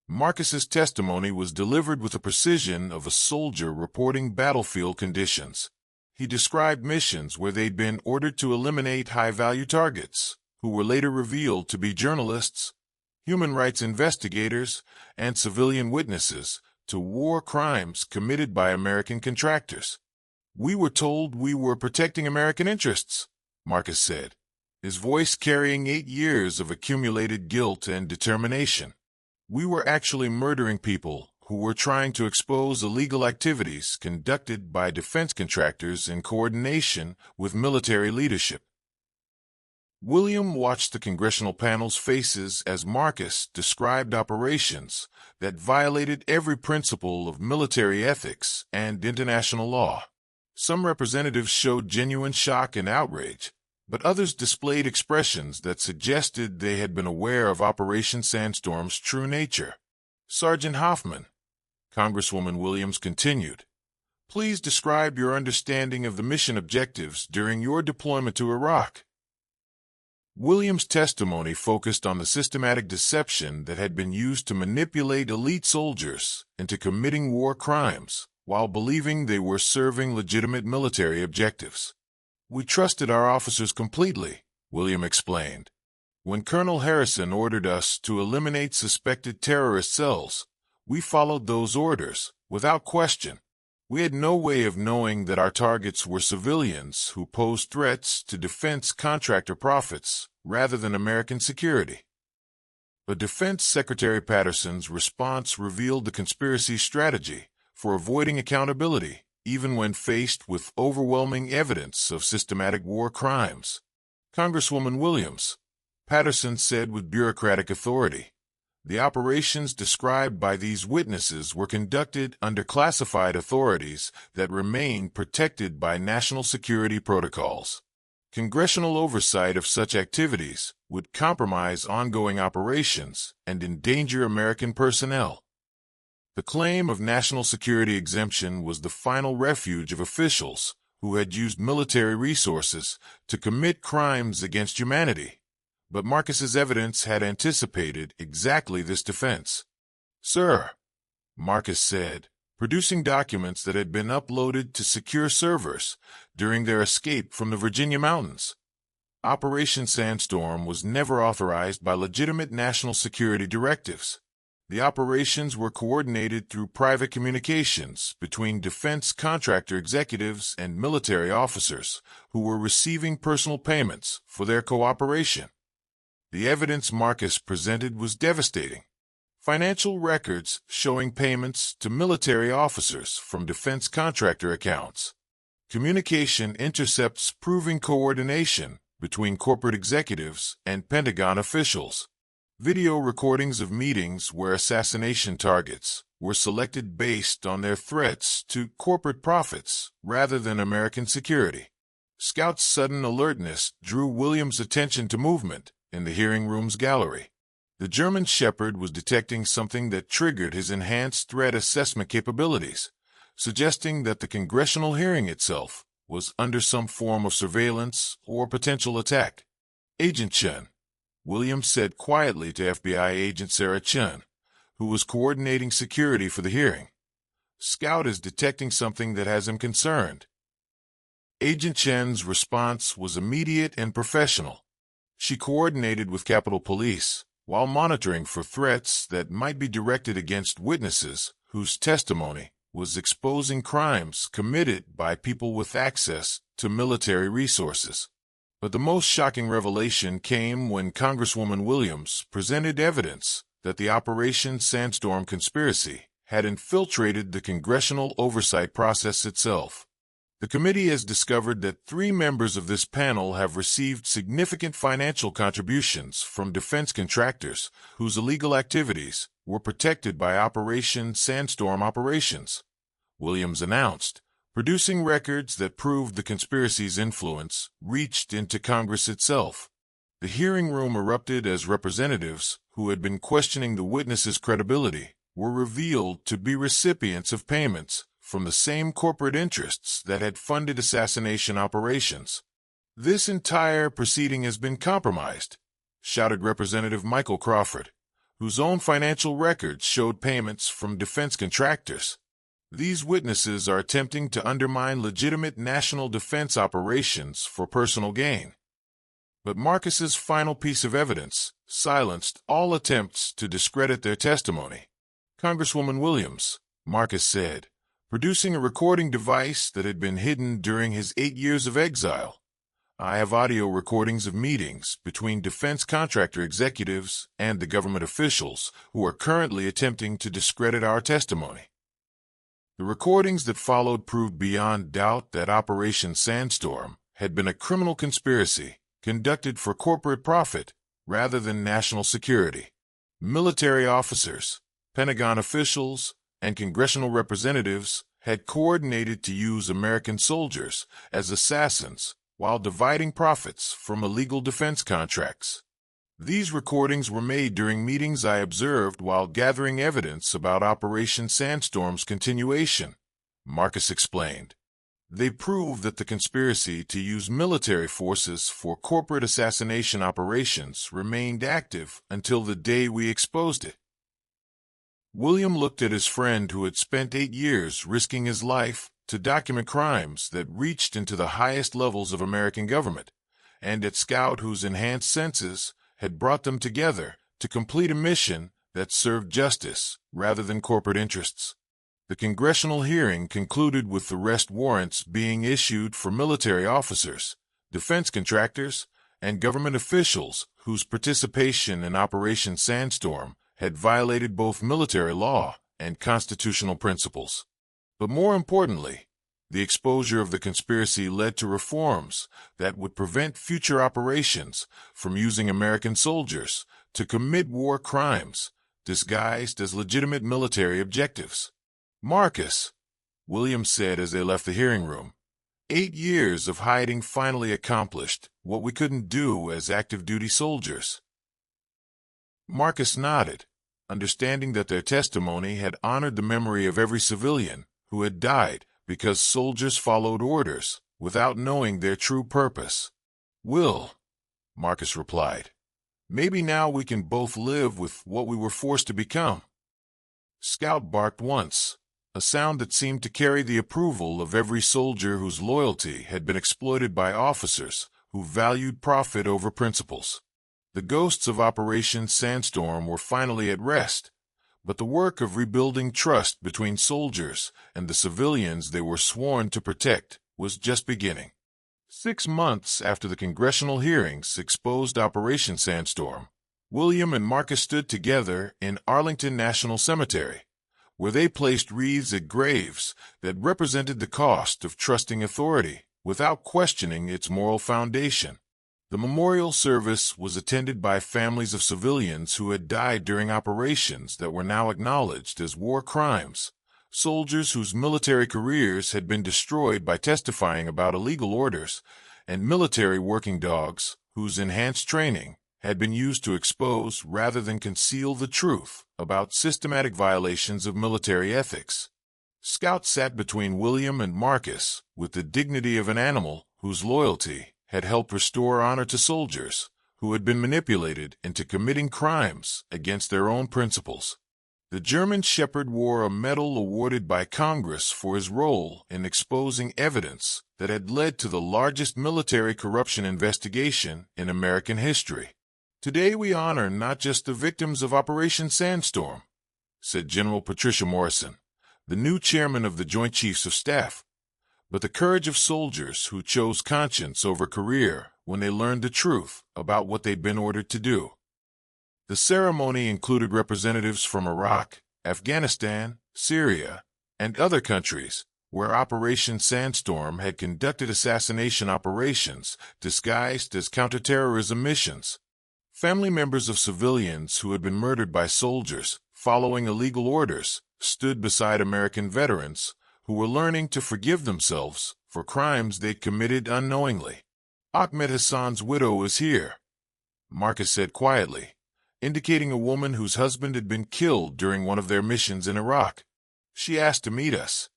Marcus's testimony was delivered with the precision of a soldier reporting battlefield conditions. He described missions where they'd been ordered to eliminate high-value targets, who were later revealed to be journalists, human rights investigators, and civilian witnesses to war crimes committed by American contractors. "We were told we were protecting American interests," Marcus said, his voice carrying 8 years of accumulated guilt and determination. "We were actually murdering people who were trying to expose illegal activities conducted by defense contractors in coordination with military leadership." William watched the congressional panel's faces as Marcus described operations that violated every principle of military ethics and international law. Some representatives showed genuine shock and outrage, but others displayed expressions that suggested they had been aware of Operation Sandstorm's true nature. "Sergeant Hoffman," Congresswoman Williams continued, "please describe your understanding of the mission objectives during your deployment to Iraq." Williams' testimony focused on the systematic deception that had been used to manipulate elite soldiers into committing war crimes while believing they were serving legitimate military objectives. "We trusted our officers completely," William explained. "When Colonel Harrison ordered us to eliminate suspected terrorist cells, we followed those orders without question. We had no way of knowing that our targets were civilians who posed threats to defense contractor profits rather than American security." But Defense Secretary Patterson's response revealed the conspiracy's strategy for avoiding accountability, even when faced with overwhelming evidence of systematic war crimes. "Congresswoman Williams," Patterson said with bureaucratic authority, "the operations described by these witnesses were conducted under classified authorities that remain protected by national security protocols. Congressional oversight of such activities would compromise ongoing operations and endanger American personnel." The claim of national security exemption was the final refuge of officials who had used military resources to commit crimes against humanity. But Marcus's evidence had anticipated exactly this defense. "Sir," Marcus said, producing documents that had been uploaded to secure servers during their escape from the Virginia mountains, "Operation Sandstorm was never authorized by legitimate national security directives. The operations were coordinated through private communications between defense contractor executives and military officers who were receiving personal payments for their cooperation." The evidence Marcus presented was devastating. Financial records showing payments to military officers from defense contractor accounts. Communication intercepts proving coordination between corporate executives and Pentagon officials. Video recordings of meetings where assassination targets were selected based on their threats to corporate profits rather than American security. Scout's sudden alertness drew Williams' attention to movement in the hearing room's gallery. The German Shepherd was detecting something that triggered his enhanced threat assessment capabilities, suggesting that the congressional hearing itself was under some form of surveillance or potential attack. "Agent Chen," Williams said quietly to FBI agent Sarah Chen, who was coordinating security for the hearing. "Scout is detecting something that has him concerned." Agent Chen's response was immediate and professional. She coordinated with Capitol Police while monitoring for threats that might be directed against witnesses whose testimony was exposing crimes committed by people with access to military resources. But the most shocking revelation came when Congresswoman Williams presented evidence that the Operation Sandstorm conspiracy had infiltrated the congressional oversight process itself. The committee has discovered that 3 members of this panel have received significant financial contributions from defense contractors whose illegal activities were protected by Operation Sandstorm operations, Williams announced, producing records that proved the conspiracy's influence reached into Congress itself. The hearing room erupted as representatives who had been questioning the witnesses' credibility were revealed to be recipients of payments from the same corporate interests that had funded assassination operations. "This entire proceeding has been compromised," shouted Representative Michael Crawford, whose own financial records showed payments from defense contractors. "These witnesses are attempting to undermine legitimate national defense operations for personal gain." But Marcus's final piece of evidence silenced all attempts to discredit their testimony. "Congresswoman Williams," Marcus said, producing a recording device that had been hidden during his 8 years of exile, "I have audio recordings of meetings between defense contractor executives and the government officials who are currently attempting to discredit our testimony." The recordings that followed proved beyond doubt that Operation Sandstorm had been a criminal conspiracy conducted for corporate profit rather than national security. Military officers, Pentagon officials, and congressional representatives had coordinated to use American soldiers as assassins while dividing profits from illegal defense contracts. "These recordings were made during meetings I observed while gathering evidence about Operation Sandstorm's continuation," Marcus explained. "They prove that the conspiracy to use military forces for corporate assassination operations remained active until the day we exposed it." William looked at his friend who had spent 8 years risking his life to document crimes that reached into the highest levels of American government, and at Scout whose enhanced senses had brought them together to complete a mission that served justice rather than corporate interests. The congressional hearing concluded with arrest warrants being issued for military officers, defense contractors, and government officials whose participation in Operation Sandstorm had violated both military law and constitutional principles. But more importantly, the exposure of the conspiracy led to reforms that would prevent future operations from using American soldiers to commit war crimes disguised as legitimate military objectives. "Marcus," William said as they left the hearing room, 8 years of hiding finally accomplished what we couldn't do as active-duty soldiers." Marcus nodded, understanding that their testimony had honored the memory of every civilian who had died because soldiers followed orders without knowing their true purpose. "Will," Marcus replied, "maybe now we can both live with what we were forced to become." Scout barked once, a sound that seemed to carry the approval of every soldier whose loyalty had been exploited by officers who valued profit over principles. The ghosts of Operation Sandstorm were finally at rest, but the work of rebuilding trust between soldiers and the civilians they were sworn to protect was just beginning. 6 months after the congressional hearings exposed Operation Sandstorm, William and Marcus stood together in Arlington National Cemetery, where they placed wreaths at graves that represented the cost of trusting authority without questioning its moral foundation. The memorial service was attended by families of civilians who had died during operations that were now acknowledged as war crimes, soldiers whose military careers had been destroyed by testifying about illegal orders, and military working dogs whose enhanced training had been used to expose rather than conceal the truth about systematic violations of military ethics. Scout sat between William and Marcus with the dignity of an animal whose loyalty had helped restore honor to soldiers who had been manipulated into committing crimes against their own principles. The German Shepherd wore a medal awarded by Congress for his role in exposing evidence that had led to the largest military corruption investigation in American history. "Today we honor not just the victims of Operation Sandstorm," said General Patricia Morrison, the new chairman of the Joint Chiefs of Staff, "but the courage of soldiers who chose conscience over career when they learned the truth about what they'd been ordered to do." The ceremony included representatives from Iraq, Afghanistan, Syria, and other countries where Operation Sandstorm had conducted assassination operations disguised as counterterrorism missions. Family members of civilians who had been murdered by soldiers following illegal orders stood beside American veterans who were learning to forgive themselves for crimes they'd committed unknowingly. "Ahmed Hassan's widow is here," Marcus said quietly, indicating a woman whose husband had been killed during one of their missions in Iraq. "She asked to meet us."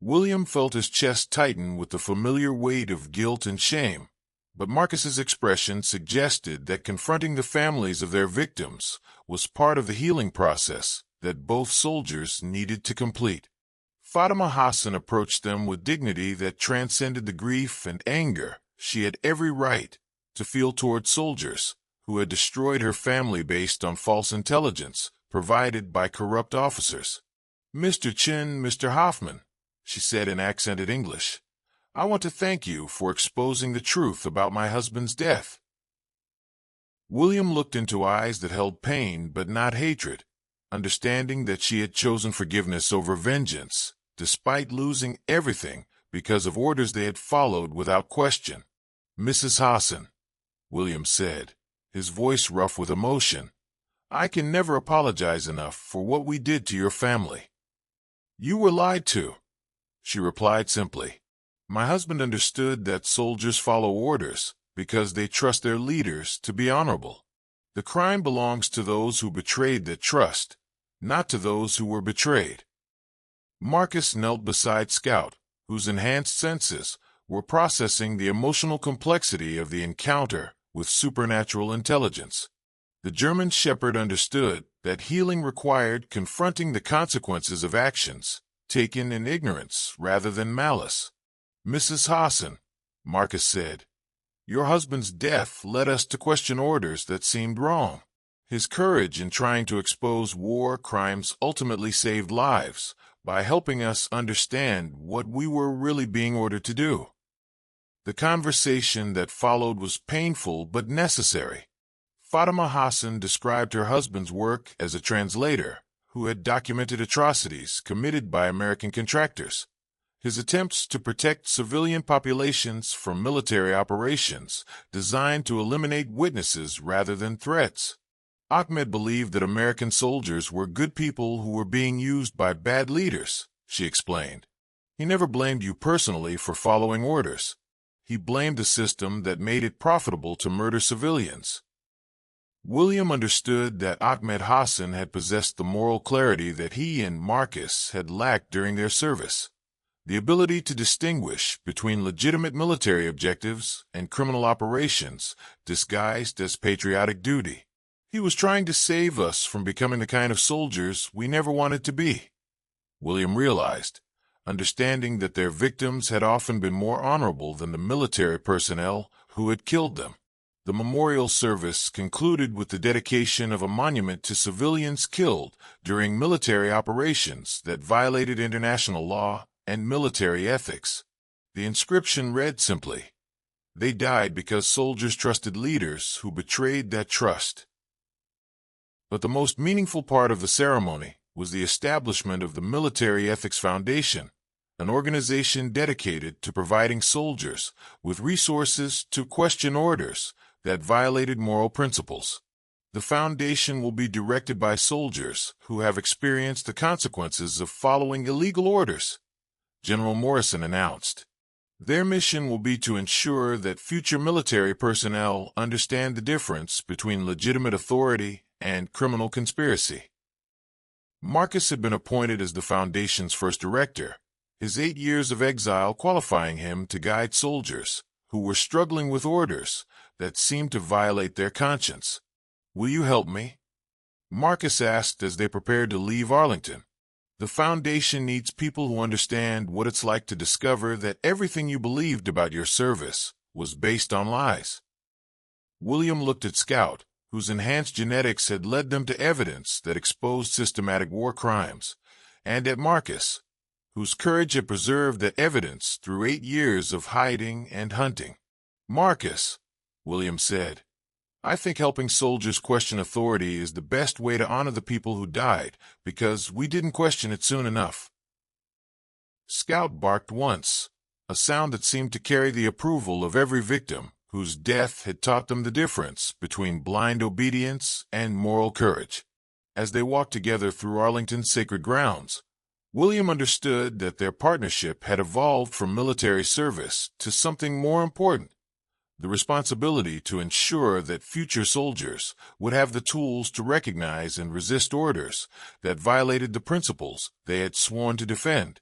William felt his chest tighten with the familiar weight of guilt and shame, but Marcus's expression suggested that confronting the families of their victims was part of the healing process that both soldiers needed to complete. Fatima Hassan approached them with dignity that transcended the grief and anger she had every right to feel toward soldiers who had destroyed her family based on false intelligence provided by corrupt officers. "Mr. Chen, Mr. Hoffman," she said in accented English, "I want to thank you for exposing the truth about my husband's death." William looked into eyes that held pain but not hatred, understanding that she had chosen forgiveness over vengeance, despite losing everything because of orders they had followed without question. "Mrs. Hassan," William said, his voice rough with emotion, "I can never apologize enough for what we did to your family." "You were lied to," she replied simply. "My husband understood that soldiers follow orders because they trust their leaders to be honorable. The crime belongs to those who betrayed that trust, not to those who were betrayed." Marcus knelt beside Scout, whose enhanced senses were processing the emotional complexity of the encounter with supernatural intelligence. The German shepherd understood that healing required confronting the consequences of actions taken in ignorance rather than malice. "Mrs. Hassan," Marcus said, "your husband's death led us to question orders that seemed wrong. His courage in trying to expose war crimes ultimately saved lives by helping us understand what we were really being ordered to do." The conversation that followed was painful but necessary. Fatima Hassan described her husband's work as a translator who had documented atrocities committed by American contractors. His attempts to protect civilian populations from military operations designed to eliminate witnesses rather than threats. Ahmed believed that American soldiers were good people who were being used by bad leaders, she explained. He never blamed you personally for following orders. He blamed the system that made it profitable to murder civilians. William understood that Ahmed Hassan had possessed the moral clarity that he and Marcus had lacked during their service, the ability to distinguish between legitimate military objectives and criminal operations disguised as patriotic duty. He was trying to save us from becoming the kind of soldiers we never wanted to be, William realized, understanding that their victims had often been more honorable than the military personnel who had killed them. The memorial service concluded with the dedication of a monument to civilians killed during military operations that violated international law and military ethics. The inscription read simply, "They died because soldiers trusted leaders who betrayed that trust." But the most meaningful part of the ceremony was the establishment of the Military Ethics Foundation, an organization dedicated to providing soldiers with resources to question orders that violated moral principles. The foundation will be directed by soldiers who have experienced the consequences of following illegal orders, General Morrison announced. Their mission will be to ensure that future military personnel understand the difference between legitimate authority and criminal conspiracy. Marcus had been appointed as the Foundation's first director, his 8 years of exile qualifying him to guide soldiers who were struggling with orders that seemed to violate their conscience. "Will you help me?" Marcus asked as they prepared to leave Arlington. "The Foundation needs people who understand what it's like to discover that everything you believed about your service was based on lies." William looked at Scout, whose enhanced genetics had led them to evidence that exposed systematic war crimes, and at Marcus, whose courage had preserved that evidence through 8 years of hiding and hunting. "Marcus," William said, "I think helping soldiers question authority is the best way to honor the people who died, because we didn't question it soon enough." Scout barked once, a sound that seemed to carry the approval of every victim whose death had taught them the difference between blind obedience and moral courage. As they walked together through Arlington's sacred grounds, William understood that their partnership had evolved from military service to something more important, the responsibility to ensure that future soldiers would have the tools to recognize and resist orders that violated the principles they had sworn to defend.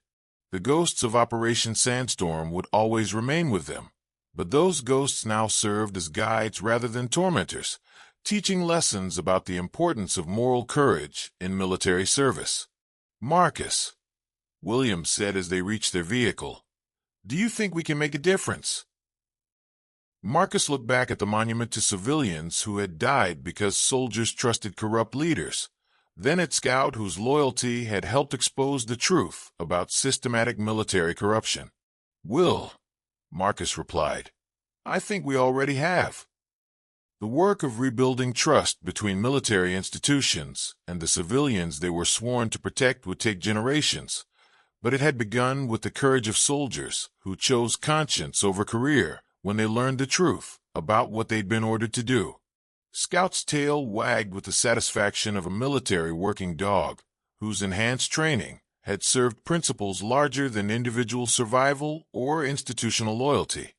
The ghosts of Operation Sandstorm would always remain with them, but those ghosts now served as guides rather than tormentors, teaching lessons about the importance of moral courage in military service. "Marcus," William said as they reached their vehicle, "do you think we can make a difference?" Marcus looked back at the monument to civilians who had died because soldiers trusted corrupt leaders, then at Scout whose loyalty had helped expose the truth about systematic military corruption. "Will," Marcus replied, "I think we already have." The work of rebuilding trust between military institutions and the civilians they were sworn to protect would take generations, but it had begun with the courage of soldiers who chose conscience over career when they learned the truth about what they'd been ordered to do. Scout's tail wagged with the satisfaction of a military working dog whose enhanced training had served principles larger than individual survival or institutional loyalty.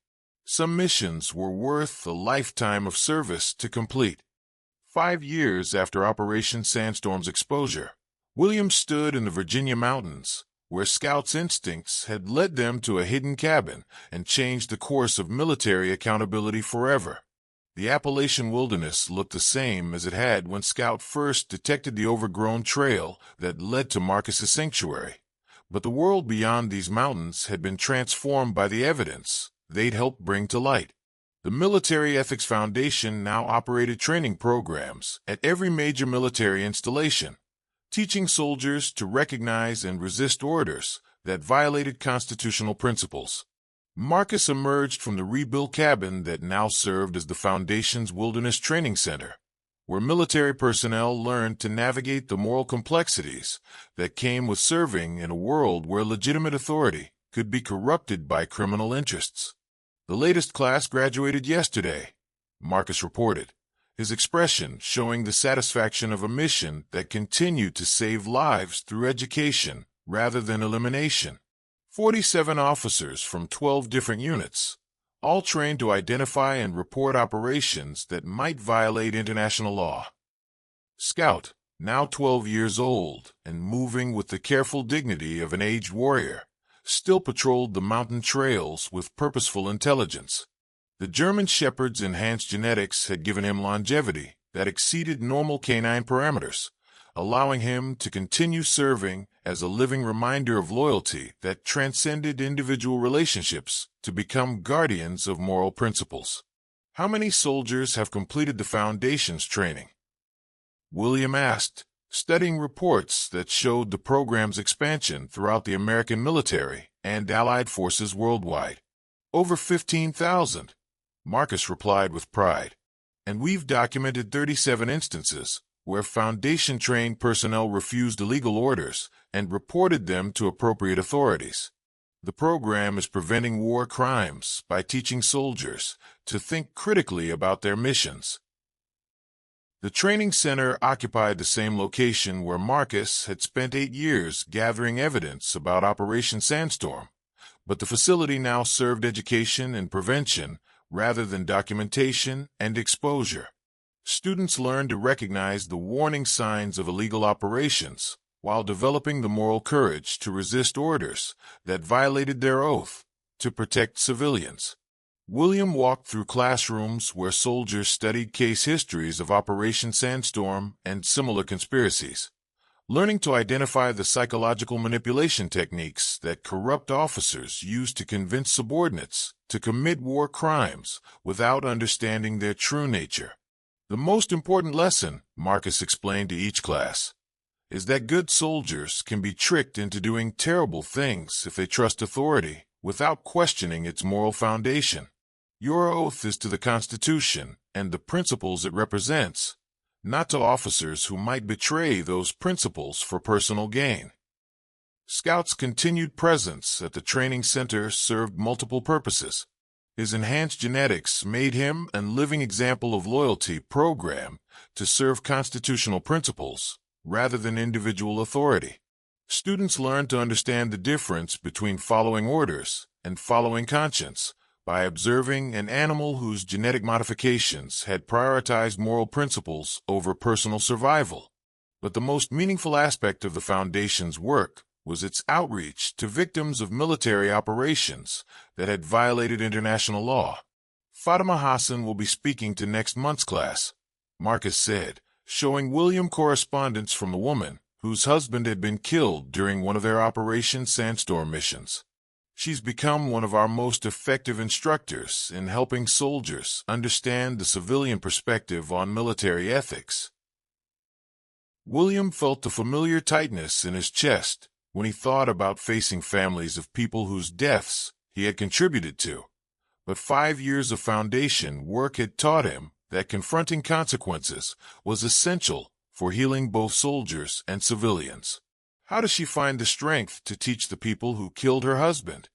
Some missions were worth a lifetime of service to complete. 5 years after Operation Sandstorm's exposure, William stood in the Virginia mountains, where Scout's instincts had led them to a hidden cabin and changed the course of military accountability forever. The Appalachian wilderness looked the same as it had when Scout first detected the overgrown trail that led to Marcus's sanctuary, but the world beyond these mountains had been transformed by the evidence they'd helped bring to light. The Military Ethics Foundation now operated training programs at every major military installation, teaching soldiers to recognize and resist orders that violated constitutional principles. Marcus emerged from the rebuilt cabin that now served as the Foundation's Wilderness Training Center, where military personnel learned to navigate the moral complexities that came with serving in a world where legitimate authority could be corrupted by criminal interests. "The latest class graduated yesterday," Marcus reported, his expression showing the satisfaction of a mission that continued to save lives through education rather than elimination. 47 officers from 12 different units, all trained to identify and report operations that might violate international law. Scout, now 12 years old and moving with the careful dignity of an aged warrior, still patrolled the mountain trails with purposeful intelligence. The German Shepherd's enhanced genetics had given him longevity that exceeded normal canine parameters, allowing him to continue serving as a living reminder of loyalty that transcended individual relationships to become guardians of moral principles. "How many soldiers have completed the Foundation's training?" William asked, studying reports that showed the program's expansion throughout the American military and Allied forces worldwide. "Over 15,000, Marcus replied with pride. "And we've documented 37 instances where Foundation-trained personnel refused illegal orders and reported them to appropriate authorities. The program is preventing war crimes by teaching soldiers to think critically about their missions." The training center occupied the same location where Marcus had spent 8 years gathering evidence about Operation Sandstorm, but the facility now served education and prevention rather than documentation and exposure. Students learned to recognize the warning signs of illegal operations while developing the moral courage to resist orders that violated their oath to protect civilians. William walked through classrooms where soldiers studied case histories of Operation Sandstorm and similar conspiracies, learning to identify the psychological manipulation techniques that corrupt officers use to convince subordinates to commit war crimes without understanding their true nature. "The most important lesson," Marcus explained to each class, "is that good soldiers can be tricked into doing terrible things if they trust authority without questioning its moral foundation. Your oath is to the Constitution and the principles it represents, not to officers who might betray those principles for personal gain." Scout's continued presence at the training center served multiple purposes. His enhanced genetics made him a living example of loyalty programmed to serve constitutional principles rather than individual authority. Students learned to understand the difference between following orders and following conscience by observing an animal whose genetic modifications had prioritized moral principles over personal survival. But the most meaningful aspect of the Foundation's work was its outreach to victims of military operations that had violated international law. "Fatima Hassan will be speaking to next month's class," Marcus said, showing William correspondence from the woman whose husband had been killed during one of their Operation Sandstorm missions. She's become one of our most effective instructors in helping soldiers understand the civilian perspective on military ethics. William felt a familiar tightness in his chest when he thought about facing families of people whose deaths he had contributed to. But 5 years of foundation work had taught him that confronting consequences was essential for healing both soldiers and civilians. How does she find the strength to teach the people who killed her husband?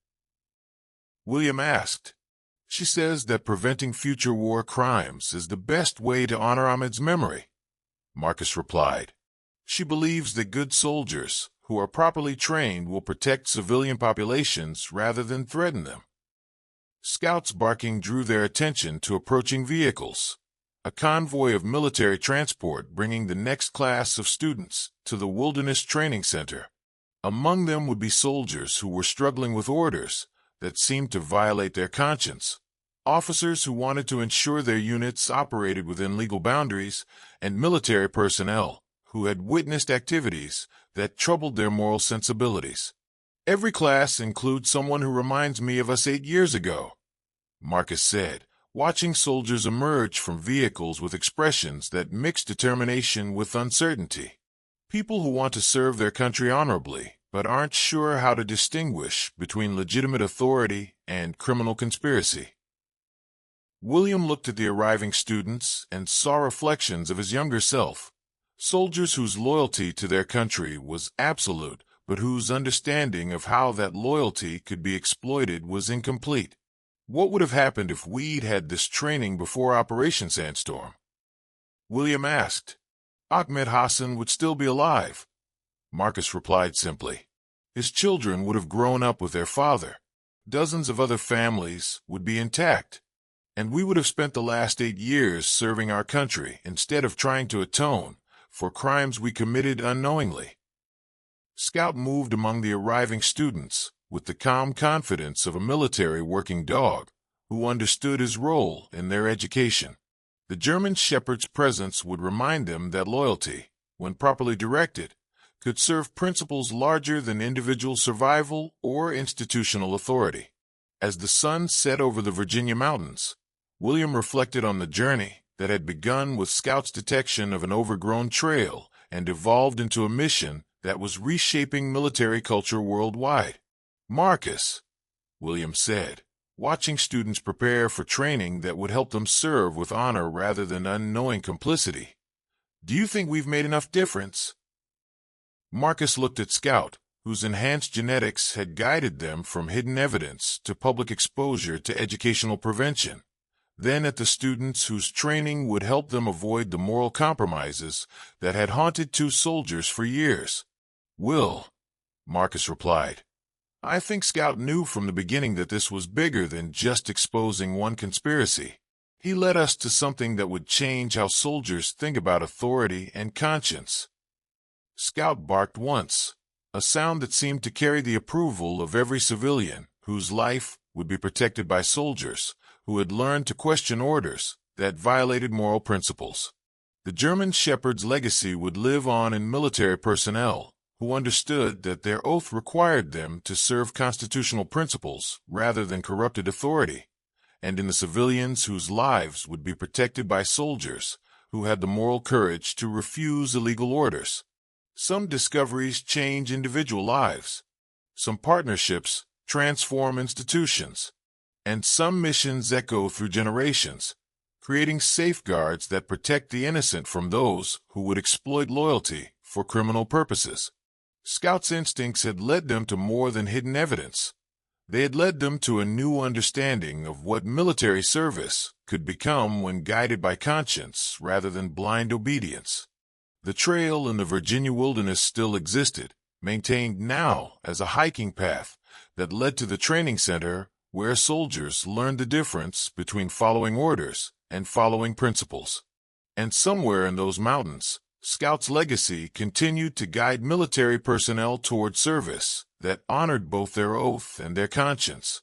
William asked. She says that preventing future war crimes is the best way to honor Ahmed's memory, Marcus replied. She believes that good soldiers who are properly trained will protect civilian populations rather than threaten them. Scouts barking drew their attention to approaching vehicles, a convoy of military transport bringing the next class of students to the Wilderness Training Center. Among them would be soldiers who were struggling with orders that seemed to violate their conscience, officers who wanted to ensure their units operated within legal boundaries, and military personnel who had witnessed activities that troubled their moral sensibilities. Every class includes someone who reminds me of us 8 years ago, Marcus said, watching soldiers emerge from vehicles with expressions that mixed determination with uncertainty. People who want to serve their country honorably, but aren't sure how to distinguish between legitimate authority and criminal conspiracy. William looked at the arriving students and saw reflections of his younger self, soldiers whose loyalty to their country was absolute, but whose understanding of how that loyalty could be exploited was incomplete. What would have happened if we'd had this training before Operation Sandstorm? William asked. Ahmed Hassan would still be alive, Marcus replied simply. His children would have grown up with their father. Dozens of other families would be intact. And we would have spent the last 8 years serving our country instead of trying to atone for crimes we committed unknowingly. Scout moved among the arriving students with the calm confidence of a military working dog who understood his role in their education. The German shepherd's presence would remind them that loyalty, when properly directed, could serve principles larger than individual survival or institutional authority. As the sun set over the Virginia mountains, William reflected on the journey that had begun with Scout's detection of an overgrown trail and evolved into a mission that was reshaping military culture worldwide. Marcus, William said, watching students prepare for training that would help them serve with honor rather than unknowing complicity. Do you think we've made enough difference? Marcus looked at Scout, whose enhanced genetics had guided them from hidden evidence to public exposure to educational prevention. Then at the students whose training would help them avoid the moral compromises that had haunted two soldiers for years. Will, Marcus replied. I think Scout knew from the beginning that this was bigger than just exposing one conspiracy. He led us to something that would change how soldiers think about authority and conscience. Scout barked once, a sound that seemed to carry the approval of every civilian whose life would be protected by soldiers who had learned to question orders that violated moral principles. The German shepherd's legacy would live on in military personnel who understood that their oath required them to serve constitutional principles rather than corrupted authority, and in the civilians whose lives would be protected by soldiers who had the moral courage to refuse illegal orders. Some discoveries change individual lives. Some partnerships transform institutions. And some missions echo through generations, creating safeguards that protect the innocent from those who would exploit loyalty for criminal purposes. Scout's instincts had led them to more than hidden evidence. They had led them to a new understanding of what military service could become when guided by conscience rather than blind obedience. The trail in the Virginia wilderness still existed, maintained now as a hiking path that led to the training center where soldiers learned the difference between following orders and following principles. And somewhere in those mountains, Scout's legacy continued to guide military personnel toward service that honored both their oath and their conscience.